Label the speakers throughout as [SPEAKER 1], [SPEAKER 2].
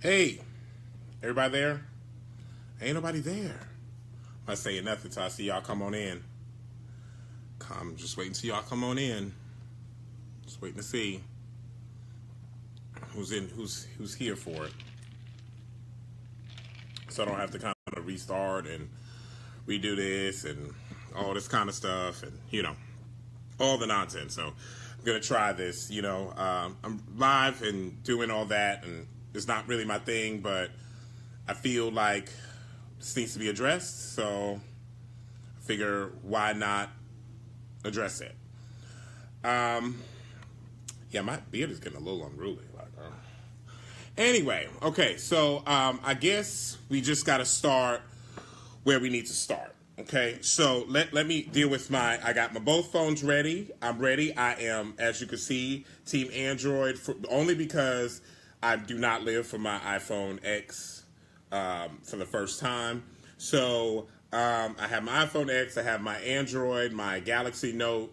[SPEAKER 1] Hey, everybody there? Ain't nobody there. I'm not saying nothing till I see y'all come on in. I'm just waiting till y'all come on in. Just waiting to see who's here for it. So I don't have to kind of restart and redo this and all this kind of stuff and all the nonsense. So I'm gonna try this. I'm live and doing all that, and it's not really my thing, but I feel like this needs to be addressed. So I figure why not address it. Yeah, my beard is getting a little unruly. Anyway, okay, so I guess we just got to start where we need to start. Okay, so let me deal with I got my both phones ready. I'm ready. I am, as you can see, Team Android, only because I do not live for my iPhone X for the first time. So I have my iPhone X, I have my Android, my Galaxy Note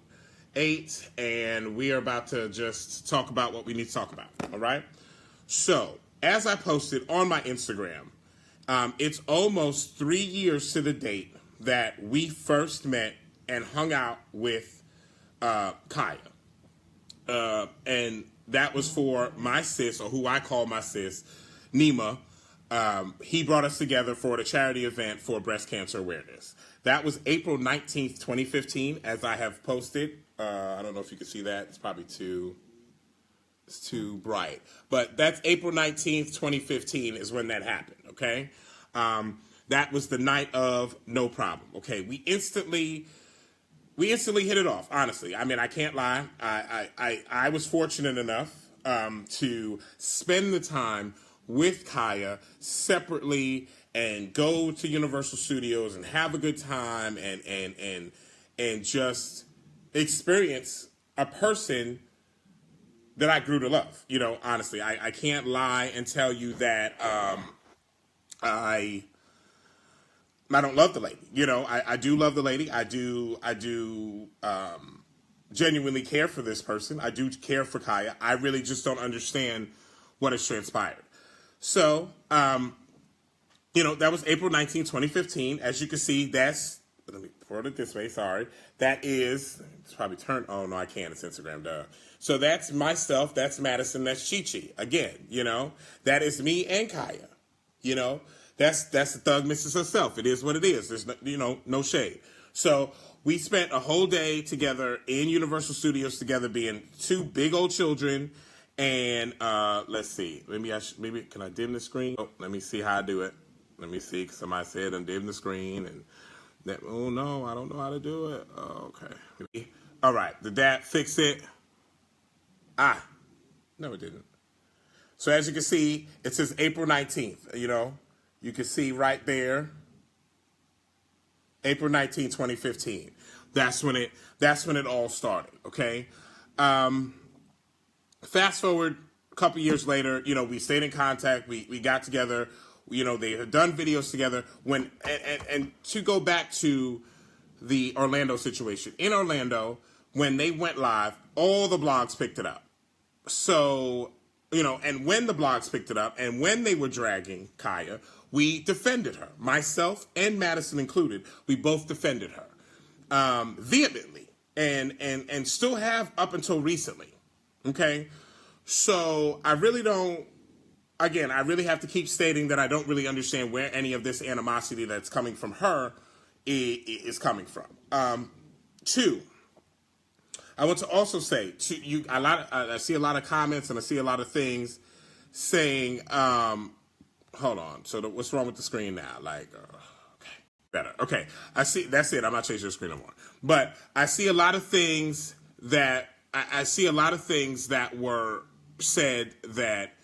[SPEAKER 1] 8, and we are about to just talk about what we need to talk about, all right? So, as I posted on my Instagram, it's almost 3 years to the date that we first met and hung out with Khia. And that was for my sis, or who I call my sis, Nima. He brought us together for the charity event for breast cancer awareness. That was April 19th, 2015, as I have posted. I don't know if you can see that. It's probably too bright. But that's April 19th, 2015 is when that happened, okay? That was the night of No Problem, okay? We instantly hit it off, honestly. I mean, I can't lie. I was fortunate enough to spend the time with Khia separately and go to Universal Studios and have a good time and just experience a person that I grew to love. Honestly, I can't lie and tell you that I don't love the lady. I do love the lady. I do genuinely care for this person. I do care for Khia. I really just don't understand what has transpired. So, that was April 19, 2015. As you can see, let me put it this way, sorry. It's probably turned, oh no, I can't, it's Instagram, duh. So that's myself, that's Madison, that's Chi-Chi. Again, that is me and Khia. That's the thug missus herself. It is what it is. There's no shade. So we spent a whole day together in Universal Studios together, being two big old children. And let's see. Maybe can I dim the screen? Oh, let me see how I do it. Let me see. Somebody said undim the screen, and oh no, I don't know how to do it. Oh, okay. All right. Did that fix it? No, it didn't. So as you can see, it says April 19th. You can see right there, April 19th, 2015. That's when it all started. Okay. Fast forward a couple years later, we stayed in contact. We got together. They had done videos together. And to go back to the Orlando situation, in Orlando, when they went live, all the blogs picked it up. So, and when the blogs picked it up and when they were dragging Khia, we defended her. Myself and Madison included, we both defended her vehemently and still have up until recently. Okay? So I really have to keep stating that I don't really understand where any of this animosity that's coming from her is coming from. Two, I want to also say to you, I see a lot of comments and I see a lot of things saying, hold on. So what's wrong with the screen now? Okay, better. Okay, I see. That's it. I'm not changing the screen no more. But I see a lot of things that were said that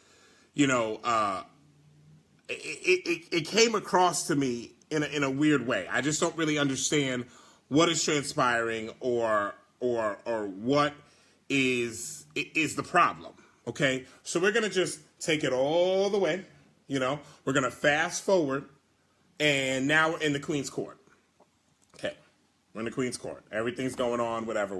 [SPEAKER 1] it came across to me in a weird way. I just don't really understand what is transpiring or what is the problem. Okay, so we're gonna just take it all the way. We're gonna fast forward, and now we're in the Queen's Court. Okay, we're in the Queen's Court. Everything's going on, whatever.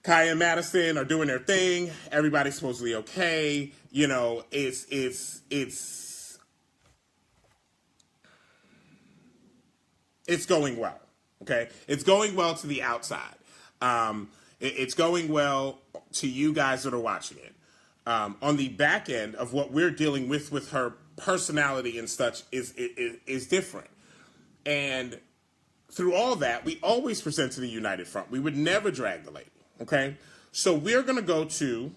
[SPEAKER 1] Khia and Madison are doing their thing. Everybody's supposedly okay. You know, it's going well. Okay, it's going well to the outside. It's going well to you guys that are watching it. On the back end of what we're dealing with her personality and such is different. And through all that, we always present to the united front. We would never drag the lady. Okay, so we're gonna go to.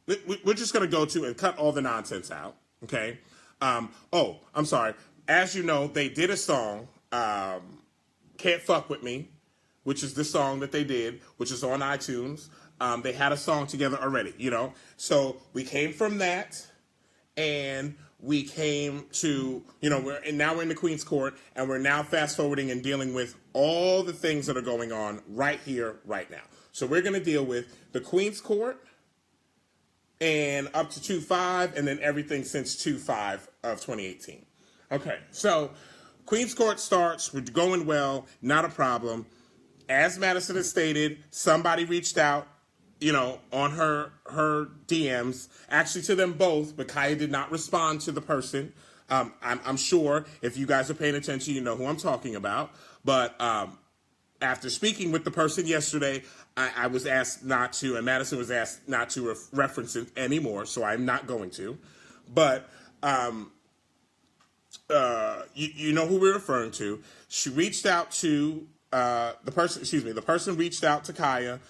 [SPEAKER 1] We're just gonna go to and cut all the nonsense out. Okay. Oh, I'm sorry. As you know, they did a song, "Can't Fuck With Me," which is the song that they did, which is on iTunes. They had a song together already, you know. So we came from that, and we came to, you know, now we're in the Queen's Court, and we're now fast forwarding and dealing with all the things that are going on right here, right now. So we're going to deal with the Queen's Court and up to 2-5, and then everything since 2-5 of 2018. Okay, so Queen's Court starts. We're going well, not a problem. As Madison has stated, somebody reached out, you know, on her DMs, actually to them both, but Khia did not respond to the person. I'm sure if you guys are paying attention, you know who I'm talking about. But after speaking with the person yesterday, I was asked not to, and Madison was asked not to reference it anymore, so I'm not going to. But you know who we're referring to. She reached out to the person reached out to Khia,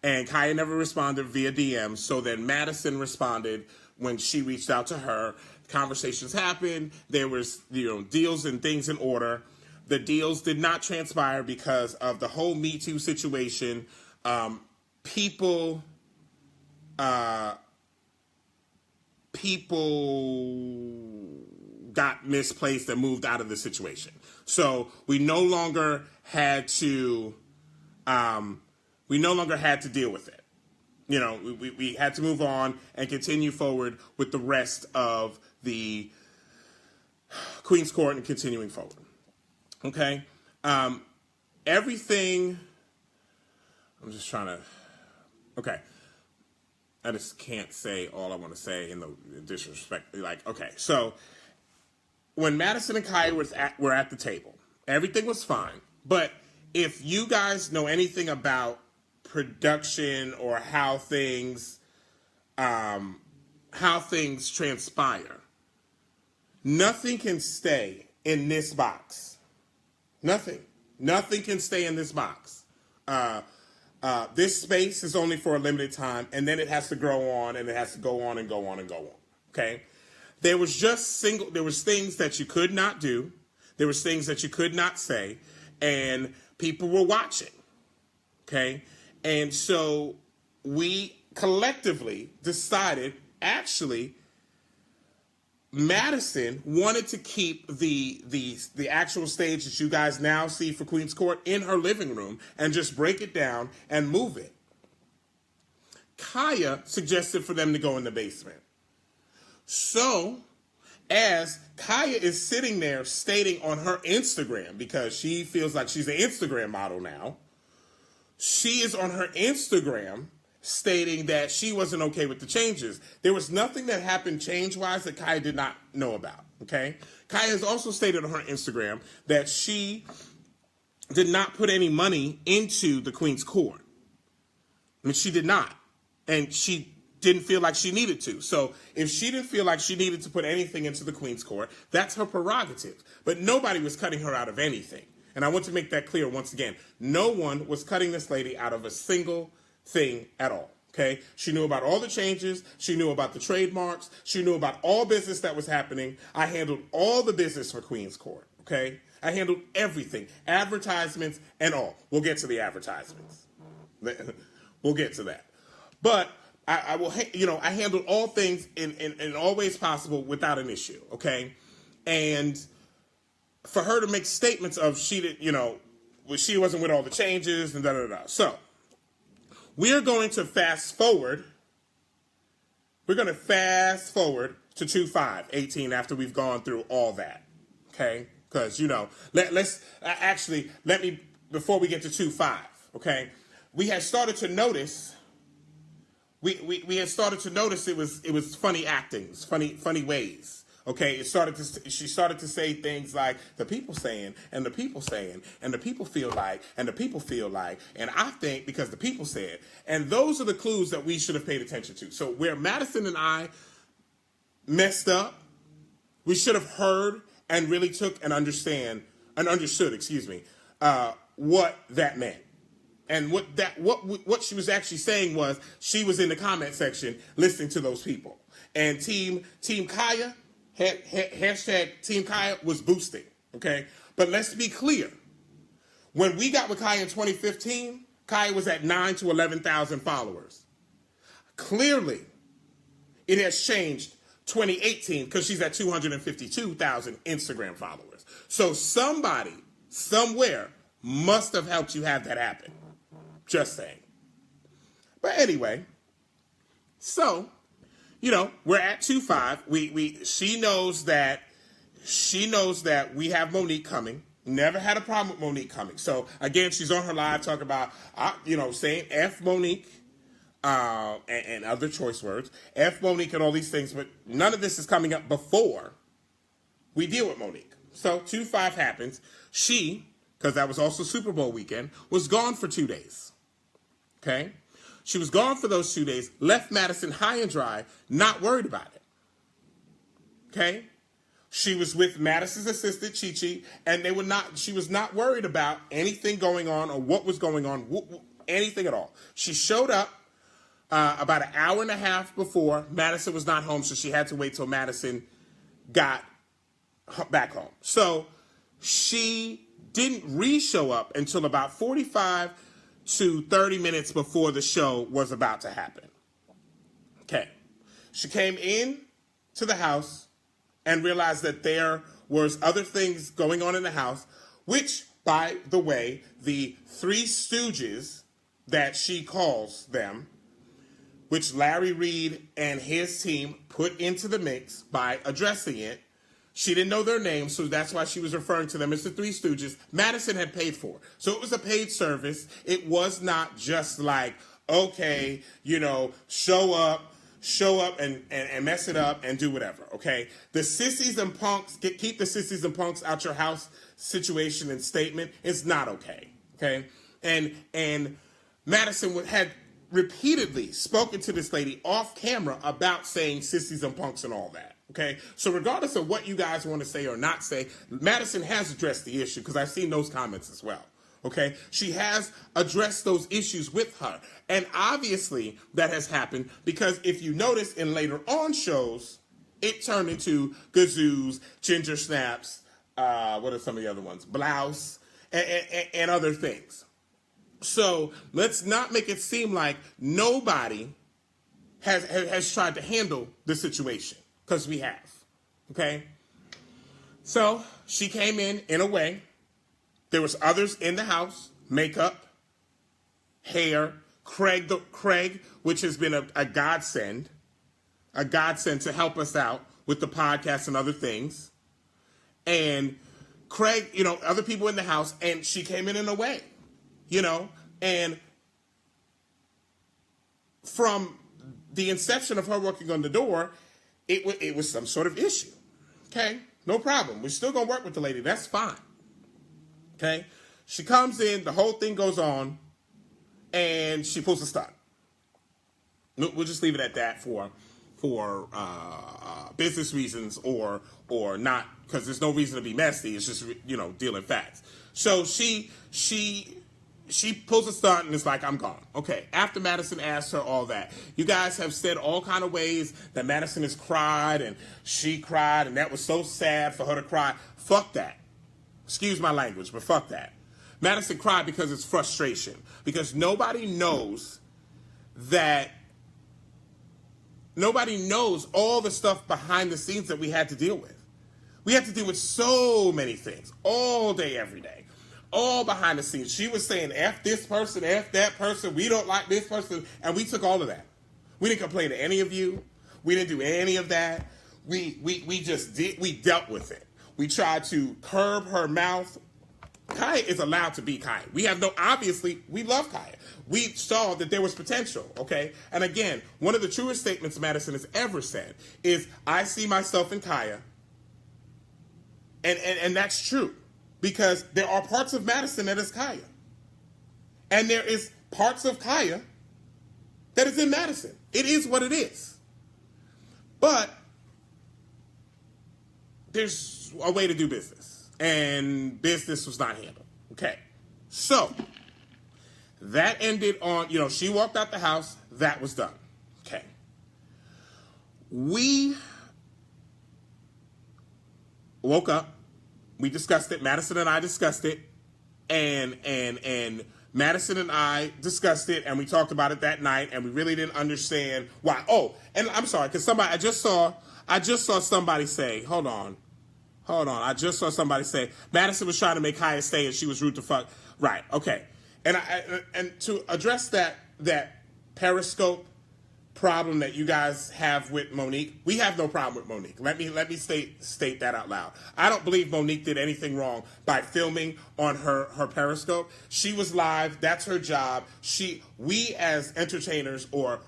[SPEAKER 1] and Khia never responded via DM. So then Madison responded when she reached out to her. Conversations happened. There was, you know, deals and things in order. The deals did not transpire because of the whole Me Too situation. People got misplaced and moved out of the situation. So we no longer had to deal with it. You know, we had to move on and continue forward with the rest of the Queen's Court and continuing forward. Okay? Everything, I'm just trying to, okay. I just can't say all I want to say in the disrespect. Like, okay, so when Madison and Khia were at the table, everything was fine. But if you guys know anything about production or how things transpire, nothing can stay in this box. Nothing can stay in this box. This space is only for a limited time, and then it has to grow on, and it has to go on and go on and go on. Okay? There was things that you could not do. There was things that you could not say, and people were watching. Okay? And so we collectively decided, actually, Madison wanted to keep the actual stage that you guys now see for Queen's Court in her living room and just break it down and move it. Khia suggested for them to go in the basement. So, as Khia is sitting there stating on her Instagram, because she feels like she's an Instagram model now, she is on her Instagram stating that she wasn't okay with the changes. There was nothing that happened change-wise that Khia did not know about, okay? Khia has also stated on her Instagram that she did not put any money into the Queen's Court. I mean, she did not. And she didn't feel like she needed to. So if she didn't feel like she needed to put anything into the Queen's Court, that's her prerogative. But nobody was cutting her out of anything. And I want to make that clear once again. No one was cutting this lady out of a single thing at all. Okay? She knew about all the changes. She knew about the trademarks. She knew about all business that was happening. I handled all the business for Queen's Court. Okay? I handled everything. Advertisements and all. We'll get to the advertisements. We'll get to that. But I will, I handled all things in all ways possible without an issue. Okay? And for her to make statements of she wasn't with all the changes and da-da-da. So, we're going to fast forward. We're going to fast forward to 2/5/18 after we've gone through all that. Okay? Because, let me, before we get to 2/5, okay? we had started to notice. We had started to notice it was funny actings, funny ways. Okay, she started to say things like the people saying, and the people saying, and the people feel like, and the people feel like, and I think because the people said. And those are the clues that we should have paid attention to. So where Madison and I messed up, we should have heard and really took and understood, what that meant. And what she was actually saying was she was in the comment section listening to those people. And Team Khia, hashtag Team Khia was boosting, okay? But let's be clear. When we got with Khia in 2015, Khia was at 9,000 to 11,000 followers. Clearly, it has changed 2018 because she's at 252,000 Instagram followers. So somebody, somewhere, must have helped you have that happen. Just saying. But anyway, so, we're at 2.5. She knows that we have Monique coming. Never had a problem with Monique coming. So again, she's on her live talking about, saying F Monique and other choice words, F Monique and all these things. But none of this is coming up before we deal with Monique. So 2.5 happens. She, because that was also Super Bowl weekend, was gone for 2 days. Okay? She was gone for those 2 days, left Madison high and dry, not worried about it. Okay? She was with Madison's assistant, Chi-Chi, and she was not worried about anything going on or what was going on, anything at all. She showed up about an hour and a half before. Madison was not home, so she had to wait till Madison got back home. So she didn't re-show up until about 45 to 30 minutes before the show was about to happen. Okay. She came in to the house and realized that there was other things going on in the house, which, by the way, the Three Stooges that she calls them, which Larry Reid and his team put into the mix by addressing it. She didn't know their names, so that's why she was referring to them as the Three Stooges. Madison had paid for it. So it was a paid service. It was not just like, okay, show up and mess it up and do whatever, okay? The sissies and punks, keep the sissies and punks out your house situation and statement is not okay, okay? And Madison had repeatedly spoken to this lady off camera about saying sissies and punks and all that. Okay, so regardless of what you guys want to say or not say, Madison has addressed the issue because I've seen those comments as well. Okay, she has addressed those issues with her. And obviously that has happened because if you notice in later on shows, it turned into Gazoos, Ginger Snaps, what are some of the other ones? Blouse, and other things. So let's not make it seem like nobody has tried to handle the situation. Because we have, okay? So she came in a way. There was others in the house, makeup, hair, Craig, which has been a godsend to help us out with the podcast and other things. And Craig, other people in the house, and she came in a way, and from the inception of her working on the door, it was some sort of issue. Okay? No problem. We're still going to work with the lady. That's fine. Okay? She comes in, the whole thing goes on, and she pulls a stunt. We'll just leave it at that for business reasons or not, because there's no reason to be messy. It's just, dealing facts. So she pulls a stunt and it's like, I'm gone. Okay, after Madison asked her all that, you guys have said all kind of ways that Madison has cried and she cried and that was so sad for her to cry. Fuck that. Excuse my language, but fuck that. Madison cried because it's frustration. Because nobody knows all the stuff behind the scenes that we had to deal with. We had to deal with so many things all day, every day. All behind the scenes. She was saying, F this person, F that person, we don't like this person, and we took all of that. We didn't complain to any of you. We didn't do any of that. We dealt with it. We tried to curb her mouth Khia is allowed to be Khia. Obviously, we love Khia. We saw that there was potential, okay? And again, one of the truest statements Madison has ever said is, I see myself in Khia. And that's true. Because there are parts of Madison that is Khia. And there is parts of Khia that is in Madison. It is what it is. But there's a way to do business. And business was not handled. Okay. So, that ended on, she walked out the house. That was done. Okay. We woke up. We discussed it. Madison and I discussed it. And Madison and I discussed it, and we talked about it that night, and we really didn't understand why. Oh, and I'm sorry, because I just saw somebody say, hold on. I just saw somebody say, Madison was trying to make Khia stay, and she was rude to fuck. Right, okay. And to address that Periscope problem that you guys have with Monique, we have no problem with Monique. Let me state that out loud. I don't believe Monique did anything wrong by filming on her Periscope. She was live. That's her job. We as entertainers or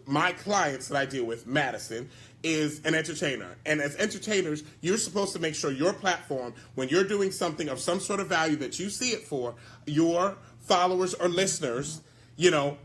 [SPEAKER 1] my clients that I deal with, Madison, is an entertainer. And as entertainers, you're supposed to make sure your platform, when you're doing something of some sort of value that you see it for, your followers or listeners,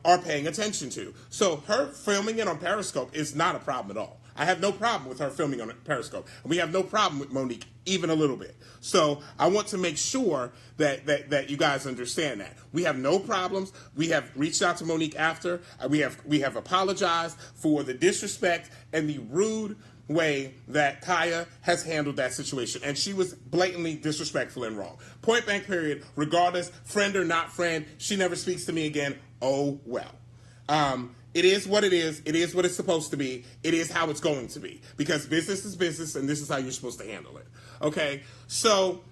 [SPEAKER 1] are paying attention to. So her filming it on Periscope is not a problem at all. I have no problem with her filming on Periscope. And we have no problem with Monique, even a little bit. So I want to make sure that you guys understand that. We have no problems. We have reached out to Monique after. We have apologized for the disrespect and the rude way that Khia has handled that situation. And she was blatantly disrespectful and wrong. Point blank period. Regardless, friend or not friend, she never speaks to me again. Oh, well. It is what it is. It is what it's supposed to be. It is how it's going to be. Because business is business, and this is how you're supposed to handle it. Okay? So,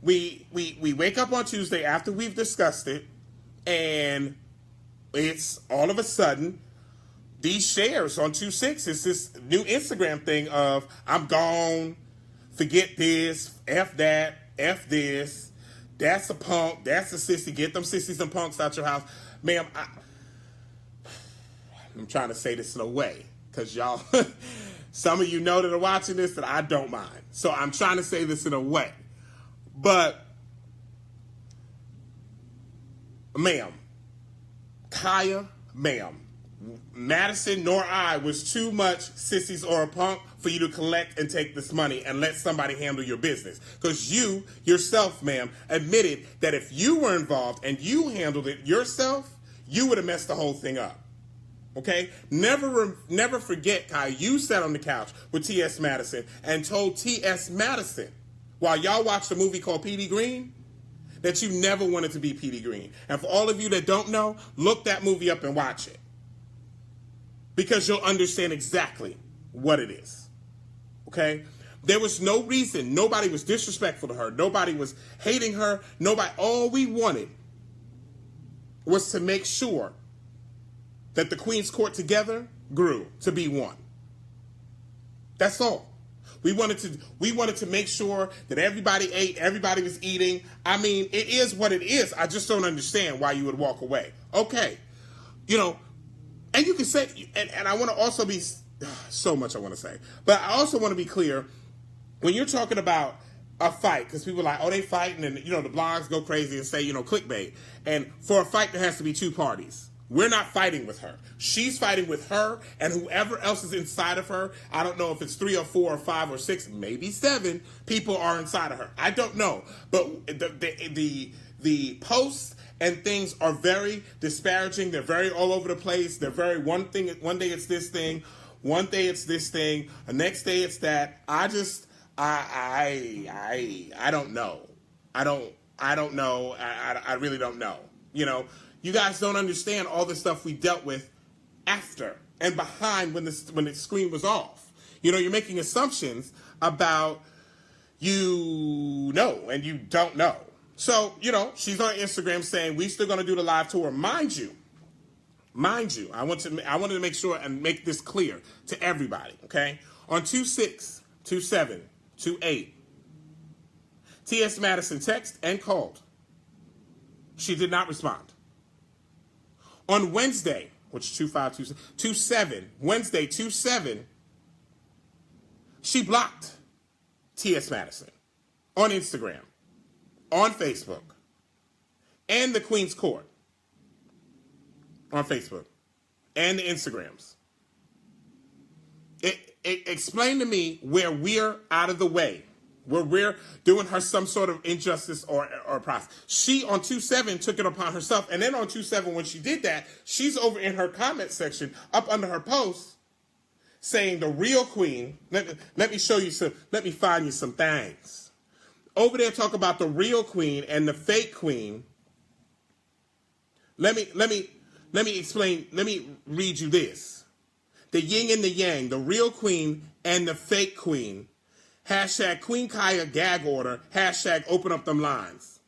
[SPEAKER 1] we wake up on Tuesday after we've discussed it, and it's all of a sudden, these shares on 2-6, it's this new Instagram thing of, I'm gone, forget this, F that, F this, that's a punk, that's a sissy, get them sissies and punks out your house. Ma'am, I'm trying to say this in a way, because y'all, some of you know that are watching this that I don't mind. So I'm trying to say this in a way. But, ma'am, Khia, ma'am, Madison nor I was too much sissies or a punk for you to collect and take this money and let somebody handle your business. Because you, yourself, ma'am, admitted that if you were involved and you handled it yourself, you would have messed the whole thing up. Okay? Never forget, Khia, you sat on the couch with T.S. Madison and told T.S. Madison, while y'all watched a movie called P.D. Green, that you never wanted to be P.D. Green. And for all of you that don't know, look that movie up and watch it. Because you'll understand exactly what it is. Okay? There was no reason. Nobody was disrespectful to her. Nobody was hating her. All we wanted was to make sure that the Queen's Court together grew to be one. That's all. We wanted to make sure that everybody ate, everybody was eating. I mean, it is what it is. I just don't understand why you would walk away. Okay. And you can say, and I want to also be, so much I want to say, but I also want to be clear, when you're talking about a fight, because people are like, oh, they fighting, and, the blogs go crazy and say, clickbait. And for a fight, there has to be two parties. We're not fighting with her. She's fighting with her, and whoever else is inside of her. I don't know if it's 3 or 4 or 5 or 6, maybe 7 people are inside of her. I don't know. But the posts and things are very disparaging. They're very all over the place. They're very one day it's this thing, one day it's this thing, the next day it's that. I don't know. I don't know. I really don't know. You guys don't understand all the stuff we dealt with after and behind when the screen was off. You're making assumptions about and you don't know. So, she's on Instagram saying, we still going to do the live tour. Mind you, I wanted to make sure and make this clear to everybody, okay? On 2/6, 2/7, 2/8, T.S. Madison texted and called. She did not respond. On Wednesday, which is 27, Wednesday, 27, she blocked T.S. Madison on Instagram, on Facebook, and the Queen's Court on Facebook, and the Instagrams. Explain to me where we're out of the way, where we're doing her some sort of injustice or process. She on 27 took it upon herself, and then on 27 when she did that, she's over in her comment section up under her post saying the real queen. Let me show you some. Let me find you some things over there. Talk about the real queen and the fake queen. Let me explain. Let me read you this. The yin and the yang, the real queen and the fake queen. Hashtag Queen Khia gag order. Hashtag open up them lines.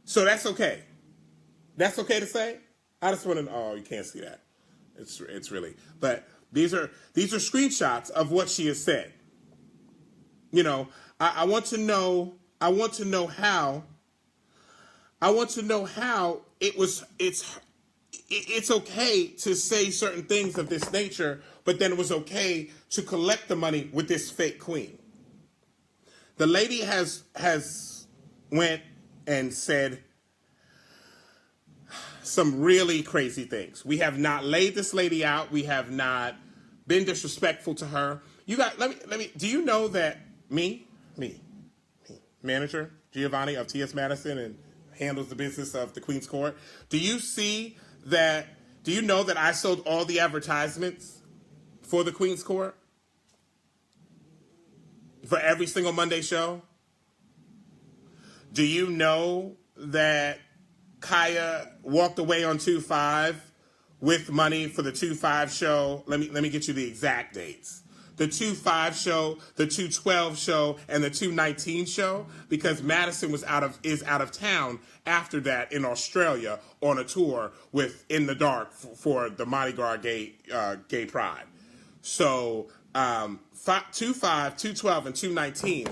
[SPEAKER 1] So that's okay. That's okay to say? I just want to, oh, you can't see that. It's really, but these are screenshots of what she has said. You know, I want to know how it's okay to say certain things of this nature, but then it was okay to collect the money with this fake queen. The lady has went and said some really crazy things. We have not laid this lady out. We have not been disrespectful to her. You got let me do you know that me, manager Giovanni of T.S. Madison and handles the business of the Queen's Court. Do you know that I sold all the advertisements for the Queen's Court? For every single Monday show? Do you know that Khia walked away on 2/5 with money for the 2/5 show? Let me get you the exact dates. The 2/5 show, the 2/12 show, and the 2/19 show, because Madison is out of town after that in Australia on a tour with In the Dark for the Mardi Gras gay pride. So 2/5, 2/12, and 2/19,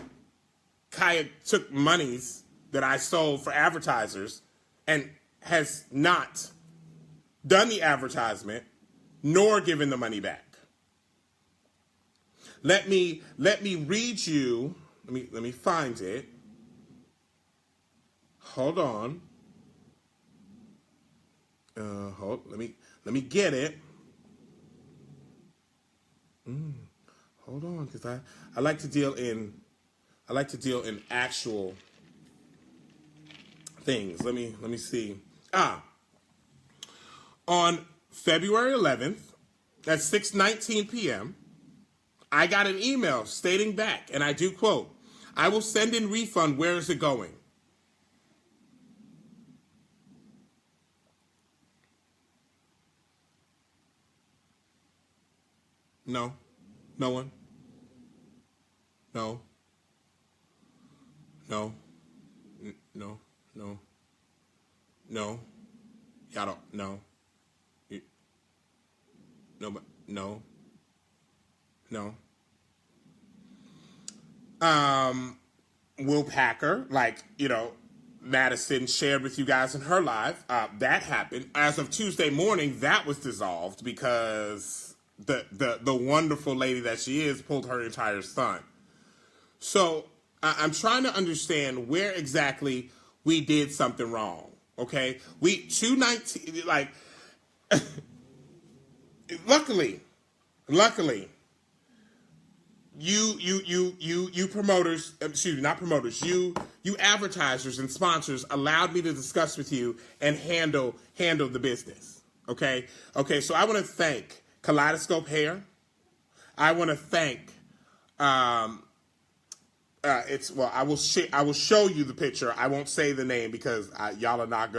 [SPEAKER 1] Khia took monies that I sold for advertisers and has not done the advertisement nor given the money back. Let me read you. Let me find it. Hold on. Let me get it. Hold on, because I like to deal in actual things. Let me see. On February 11th at 6:19 p.m., I got an email stating back, and I do quote, "I will send in refund. Where is it going?" No. No one? No. No. No. No. No. Y'all don't. No. No. But no. No. Will Packer, Madison shared with you guys in her live, that happened. As of Tuesday morning, that was dissolved because the wonderful lady that she is pulled her entire stunt. So I'm trying to understand where exactly we did something wrong. Okay, we 219 luckily, you promoters, excuse me, not promoters, you advertisers and sponsors allowed me to discuss with you and handle the business. Okay, so I want to thank Kaleidoscope Hair. I want to thank I will show you the picture. I won't say the name because y'all are not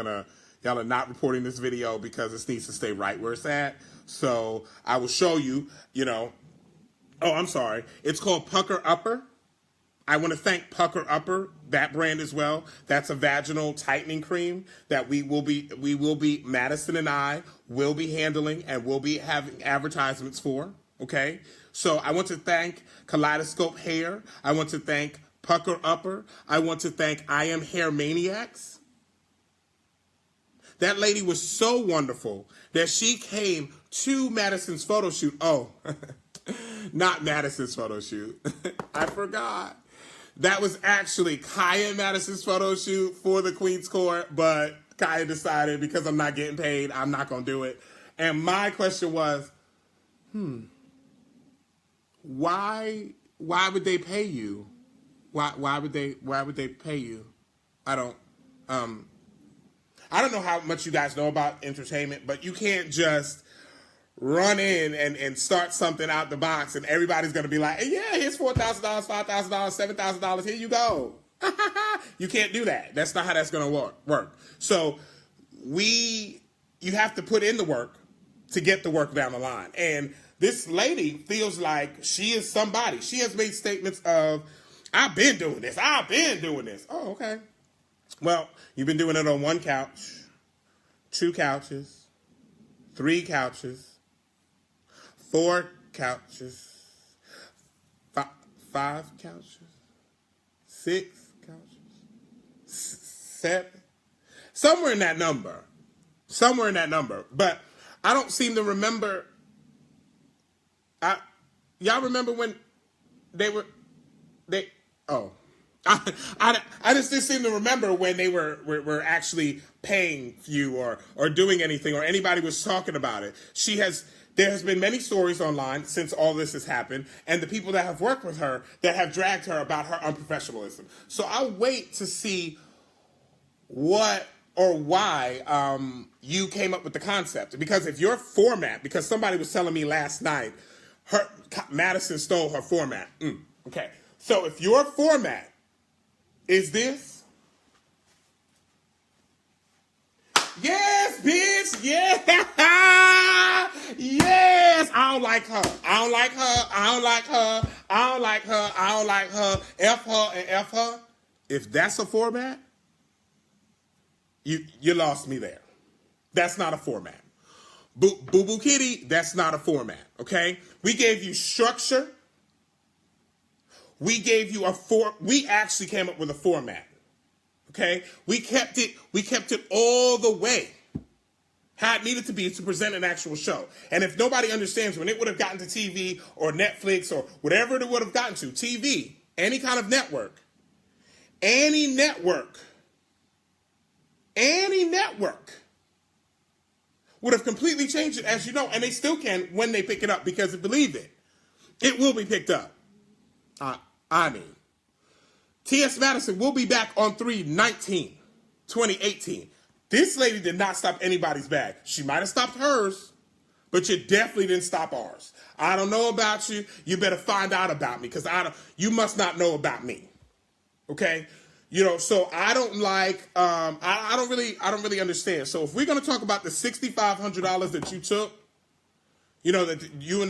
[SPEAKER 1] reporting this video because it needs to stay right where it's at. So I will show you, oh, I'm sorry. It's called Pucker Upper. I want to thank Pucker Upper, that brand as well. That's a vaginal tightening cream that we will be, Madison and I will be handling and will be having advertisements for. Okay. So I want to thank Kaleidoscope Hair. I want to thank Pucker Upper. I want to thank I Am Hair Maniacs. That lady was so wonderful that she came to Madison's photo shoot. Oh, not Madison's photo shoot. I forgot. That was actually Khia and Madison's photo shoot for the Queen's Court, but Khia decided because I'm not getting paid, I'm not going to do it. And my question was, why would they pay you? Why would they pay you? I don't know how much you guys know about entertainment, but you can't just run in and start something out the box and everybody's going to be like, hey, yeah, here's $4,000, $5,000, $7,000, here you go. You can't do that. That's not how that's going to work. So you have to put in the work to get the work down the line. And this lady feels like she is somebody. She has made statements of, I've been doing this. Oh, okay. Well, you've been doing it on 1 couch, 2 couches, 3 couches, 4 couches, 5 couches, 6 couches, 7. Somewhere in that number. But I don't seem to remember. Y'all remember when I just didn't seem to remember when they were actually paying you or doing anything or anybody was talking about it. There has been many stories online since all this has happened, and the people that have worked with her that have dragged her about her unprofessionalism. So I'll wait to see what or why you came up with the concept. Because if your format, because somebody was telling me last night, Madison stole her format. Okay. So if your format is this, yes, bitch, yeah, yes, I don't like her. F her and F her. If that's a format, you lost me there. That's not a format. Boo Boo Kitty, that's not a format, okay? We gave you structure. We gave you we actually came up with a format, okay? We kept it all the way how it needed to be to present an actual show. And if nobody understands, when it would have gotten to TV or Netflix or whatever it would have gotten to, TV, any kind of network, any network would have completely changed it, as you know, and they still can when they pick it up, because believe it will be picked up. T.S. Madison will be back on 3/19/2018. This lady did not stop anybody's bag. She might have stopped hers, but you definitely didn't stop ours. I don't know about you. You better find out about me, because you must not know about me. Okay? So I don't like, I don't really understand. So if we're going to talk about the $6,500 that you took, that you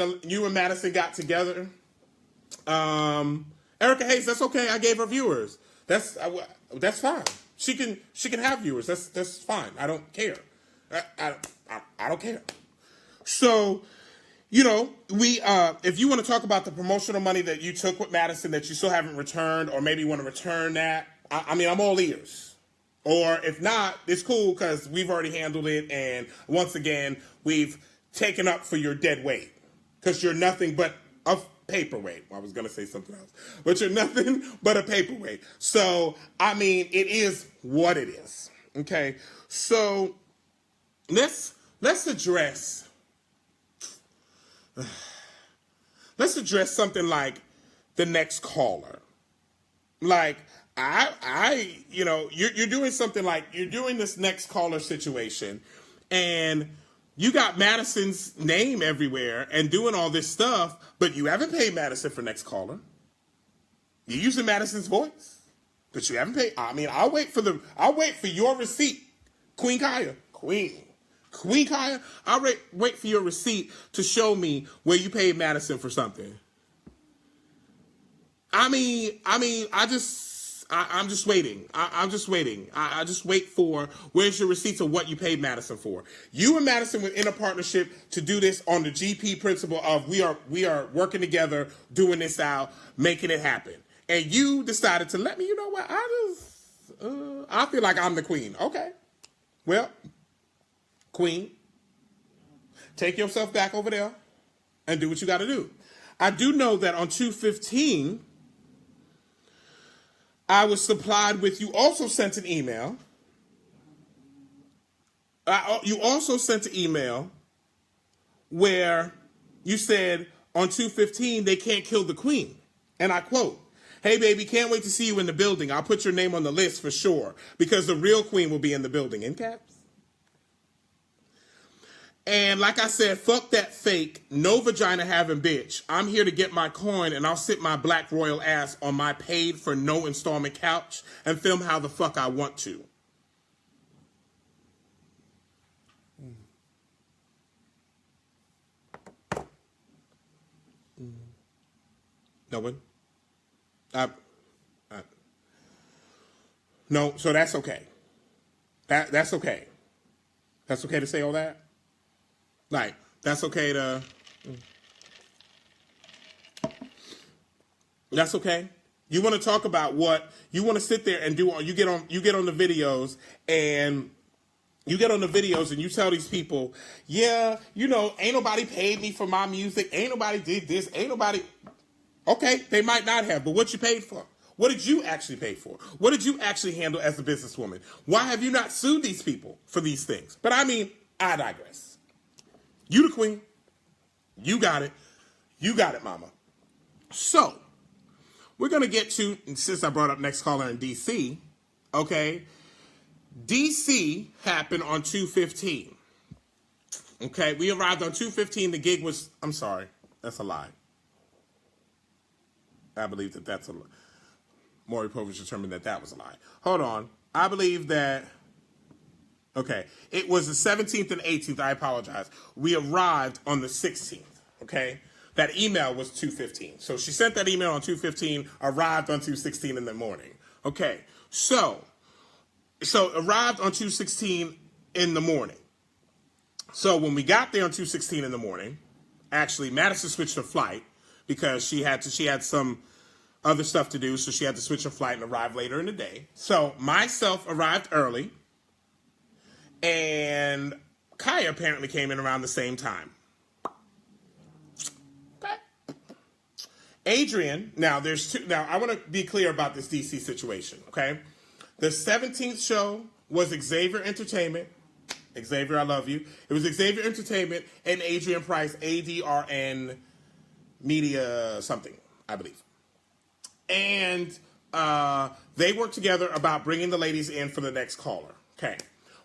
[SPEAKER 1] and Madison got together, Erica Hayes, that's okay. I gave her viewers. That's fine. She can have viewers. That's fine. I don't care. I don't care. So, if you want to talk about the promotional money that you took with Madison that you still haven't returned, or maybe you want to return that, I'm all ears. Or if not, it's cool, because we've already handled it, and once again, we've taken up for your dead weight, because you're nothing but a paperweight. I was going to say something else, but you're nothing but a paperweight. So, it is what it is. Okay, so let's address something like the next caller. Like, you're doing something like, you're doing this next caller situation, and you got Madison's name everywhere and doing all this stuff, but you haven't paid Madison for next caller. You're using Madison's voice, but you haven't paid. I'll wait for your receipt, Queen Khia. Queen Khia, I'll wait for your receipt to show me where you paid Madison for something. I'm just waiting. I'm just waiting. I just wait for, where's your receipts of what you paid Madison for? You and Madison were in a partnership to do this on the GP principle of we are working together, doing this out, making it happen. and you decided to let me, you know what, I feel like I'm the queen. Okay. Well, queen, take yourself back over there and do what you got to do. I do know that on 2/15, I was supplied with, you also sent an email. You also sent an email where you said on 2/15 they can't kill the queen. And I quote, "Hey baby, can't wait to see you in the building. I'll put your name on the list for sure because the real queen will be in the building," in caps. And like I said, fuck that fake, no vagina having bitch. I'm here to get my coin and I'll sit my black royal ass on my paid for no installment couch and film how the fuck I want to. No one? No, so that's okay. That's okay. That's okay to say all that? Like, that's okay to... That's okay? You want to talk about what... You want to sit there and do... You get on the videos and... You get on the videos and you tell these people, yeah, you know, ain't nobody paid me for my music. Ain't nobody did this. Ain't nobody... Okay, they might not have, but what you paid for? What did you actually pay for? What did you actually handle as a businesswoman? Why have you not sued these people for these things? But I mean, I digress. You the queen. You got it. You got it, mama. So, we're going to get to, since I brought up Next Caller in D.C., okay, D.C. happened on 2/15. Okay, we arrived on 2/15. The gig was, I'm sorry, that's a lie. I believe that that's a lie. Maury Povich determined that was a lie. Hold on. I believe that, okay, it was the 17th and 18th. I apologize. We arrived on the 16th, okay? That email was 2:15. So she sent that email on 2:15, arrived on 2:16 in the morning. Okay, so arrived on 2:16 in the morning. So when we got there on 2:16 in the morning, actually Madison switched her flight because she had some other stuff to do, so she had to switch her flight and arrive later in the day. So myself arrived early, and Khia apparently came in around the same time. Okay. Adrian, now there's two. Now I want to be clear about this DC situation. Okay, the 17th show was Xavier Entertainment. Xavier, I love you. It was Xavier Entertainment and Adrian Price, ADRN Media something, I believe. And they worked together about bringing the ladies in for the Next Caller. Okay.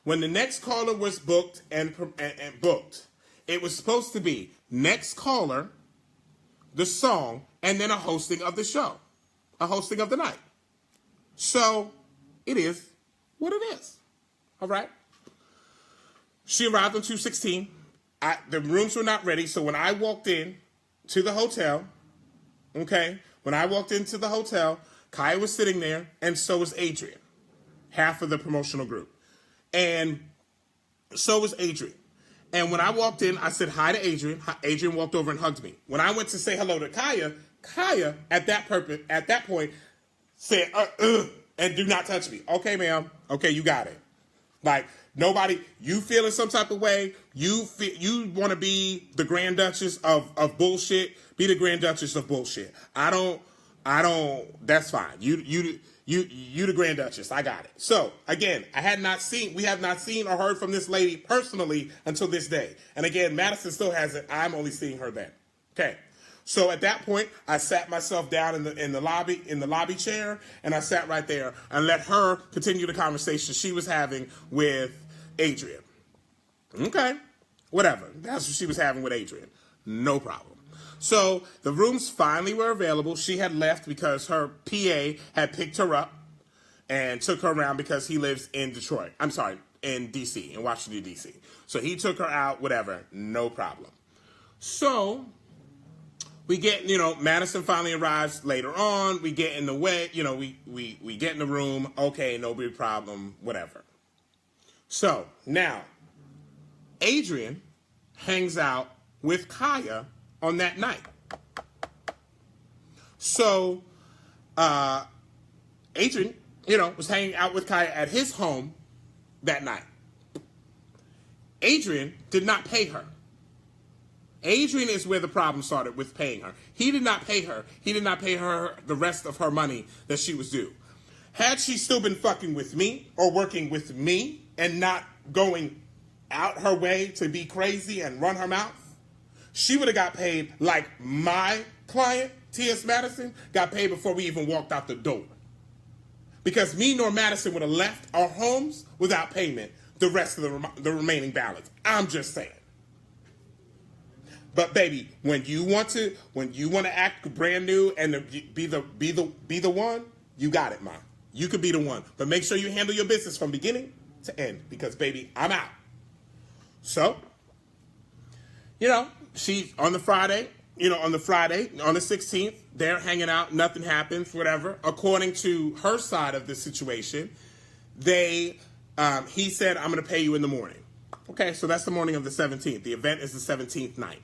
[SPEAKER 1] When the Next Caller was booked and booked, it was supposed to be Next Caller, the song, and then a hosting of the show, a hosting of the night. So it is what it is. All right. She arrived on 2:16. The rooms were not ready, so when I walked in to the hotel, okay, when I walked into the hotel, Khia was sitting there, and so was Adrian, half of the promotional group. And so was Adrian. And when I walked in, I said hi to Adrian. Adrian walked over and hugged me. When I went to say hello to Khia at that point said, and do not touch me. Okay, ma'am. Okay, you got it. Like, nobody, you feeling some type of way, you want to be the Grand Duchess of bullshit, be the Grand Duchess of bullshit. I don't, that's fine. You the Grand Duchess. I got it. So, again, we have not seen or heard from this lady personally until this day. And again, Madison still has it. I'm only seeing her then. Okay. So at that point, I sat myself down in the lobby chair, and I sat right there and let her continue the conversation she was having with Adrian. Okay, whatever. That's what she was having with Adrian. No problem. So the rooms finally were available. She had left because her PA had picked her up and took her around because he lives in Detroit. I'm sorry, in D.C., in Washington, D.C. So he took her out, whatever, no problem. So we get, Madison finally arrives later on. We get in the way, we get in the room. Okay, no big problem, whatever. So now, Adrian hangs out with Khia on that night. So Adrian, was hanging out with Khia at his home that night. Adrian did not pay her. Adrian is where the problem started with paying her. He did not pay her. He did not pay her the rest of her money that she was due. Had she still been fucking with me or working with me and not going out her way to be crazy and run her mouth, she would have got paid like my client, T.S. Madison, got paid before we even walked out the door. Because me nor Madison would have left our homes without payment the rest of the remaining balance. I'm just saying. But baby, when you want to act brand new and be the one, you got it, ma. You could be the one. But make sure you handle your business from beginning to end. Because baby, I'm out. So, she on the 16th, they're hanging out, nothing happens, whatever. According to her side of the situation, he said, I'm going to pay you in the morning. Okay, so that's the morning of the 17th. The event is the 17th night.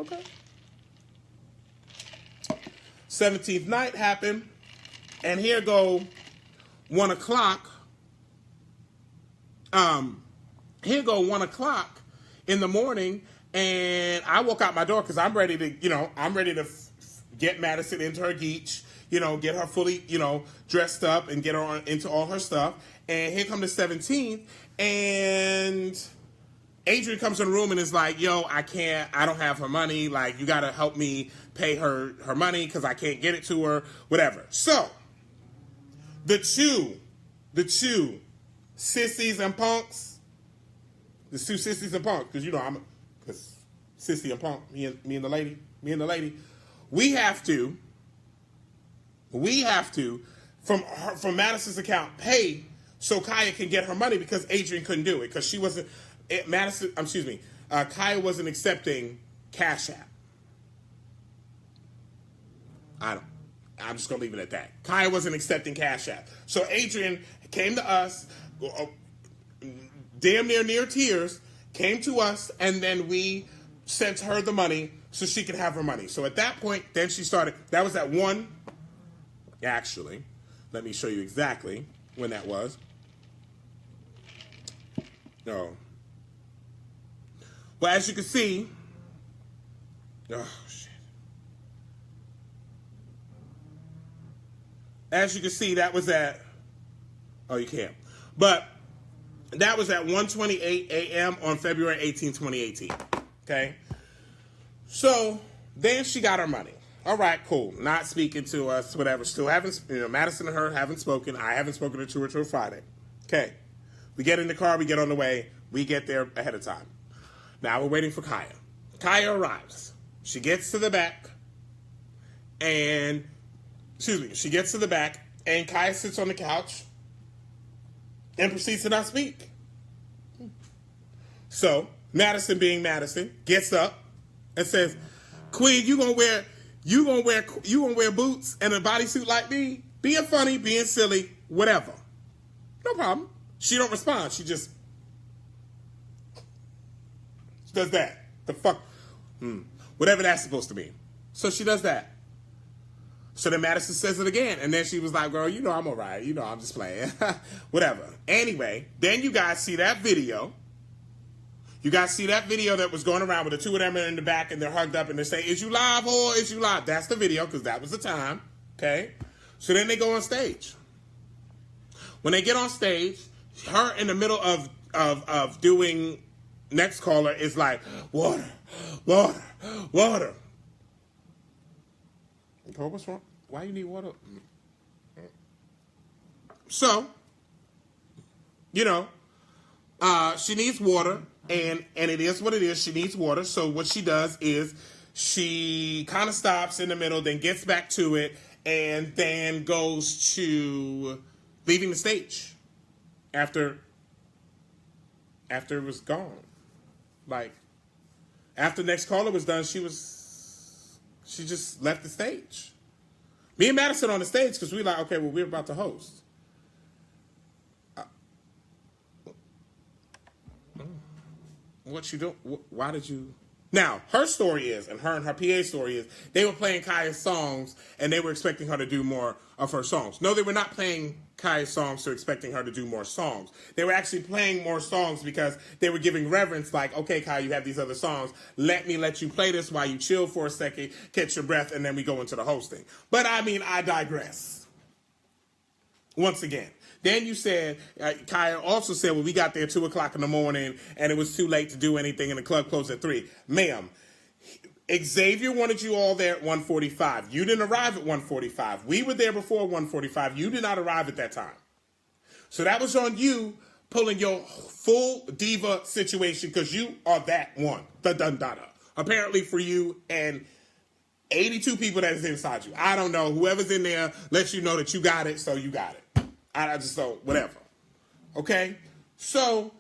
[SPEAKER 1] Okay. 17th night happened, and here go 1 o'clock. Here go 1 o'clock in the morning, and I walk out my door because I'm ready to, get Madison into her geech, get her fully, dressed up and get her into all her stuff. And here come the 17th, and Adrian comes in the room and is like, yo, I don't have her money. Like, you got to help me pay her money because I can't get it to her, whatever. So, the two sissies and punks, because, because sissy and punk, me and the lady, we have to, from Madison's account, pay so Khia can get her money because Adrian couldn't do it because she wasn't, Khia wasn't accepting Cash App. I'm just going to leave it at that. Khia wasn't accepting Cash App. So Adrian came to us, damn near tears, came to us, and then we sent her the money so she could have her money. So at that point, then she started, that was at 1, actually, let me show you exactly when that was. No. Well, as you can see, as you can see, that was at, you can't. But that was at 1:28 a.m. on February 18, 2018. Okay? So then she got her money. All right, cool. Not speaking to us, whatever. Still haven't, Madison and her haven't spoken. I haven't spoken to her till Friday. Okay. We get in the car, we get on the way, we get there ahead of time. Now we're waiting for Khia. Khia arrives. She gets to the back, and, Khia sits on the couch and proceeds to not speak. So, Madison being Madison, gets up and says, Queen, you gonna wear boots and a bodysuit like me? Being funny, being silly, whatever. No problem. She don't respond. She does that. The fuck? Whatever that's supposed to mean. So she does that. So then Madison says it again. And then she was like, girl, I'm all right. I'm just playing. Whatever. Anyway, then you guys see that video. You guys see that video that was going around with the two of them in the back and they're hugged up and they say, is you live, or is you live? That's the video because that was the time. Okay? So then they go on stage. When they get on stage, her in the middle of doing Next Caller is like, water. Okay, what's wrong? Why you need water? So, she needs water, and it is what it is. She needs water. So what she does is she kind of stops in the middle, then gets back to it, and then goes to leaving the stage after it was gone. Like, after Next Caller was done, she just left the stage. Me and Madison on the stage because we like, okay, well, we're about to host. What you do? Why did you? Now, her story is, and her PA story is, they were playing Khia's songs, and they were expecting her to do more of her songs. No, they were not playing Khia's songs to expecting her to do more songs. They were actually playing more songs because they were giving reverence, like, okay, Khia, you have these other songs. Let you play this while you chill for a second, catch your breath, and then we go into the hosting. But, I mean, I digress. Once again. Then you said, Khia also said, well, we got there 2 o'clock in the morning and it was too late to do anything and the club closed at 3. Ma'am, Xavier wanted you all there at 1:45. You didn't arrive at 1:45. We were there before 1:45. You did not arrive at that time. So that was on you pulling your full diva situation because you are that one. Apparently for you and 82 people that is inside you. I don't know. Whoever's in there lets you know that you got it, so you got it. I just don't, whatever. Okay? So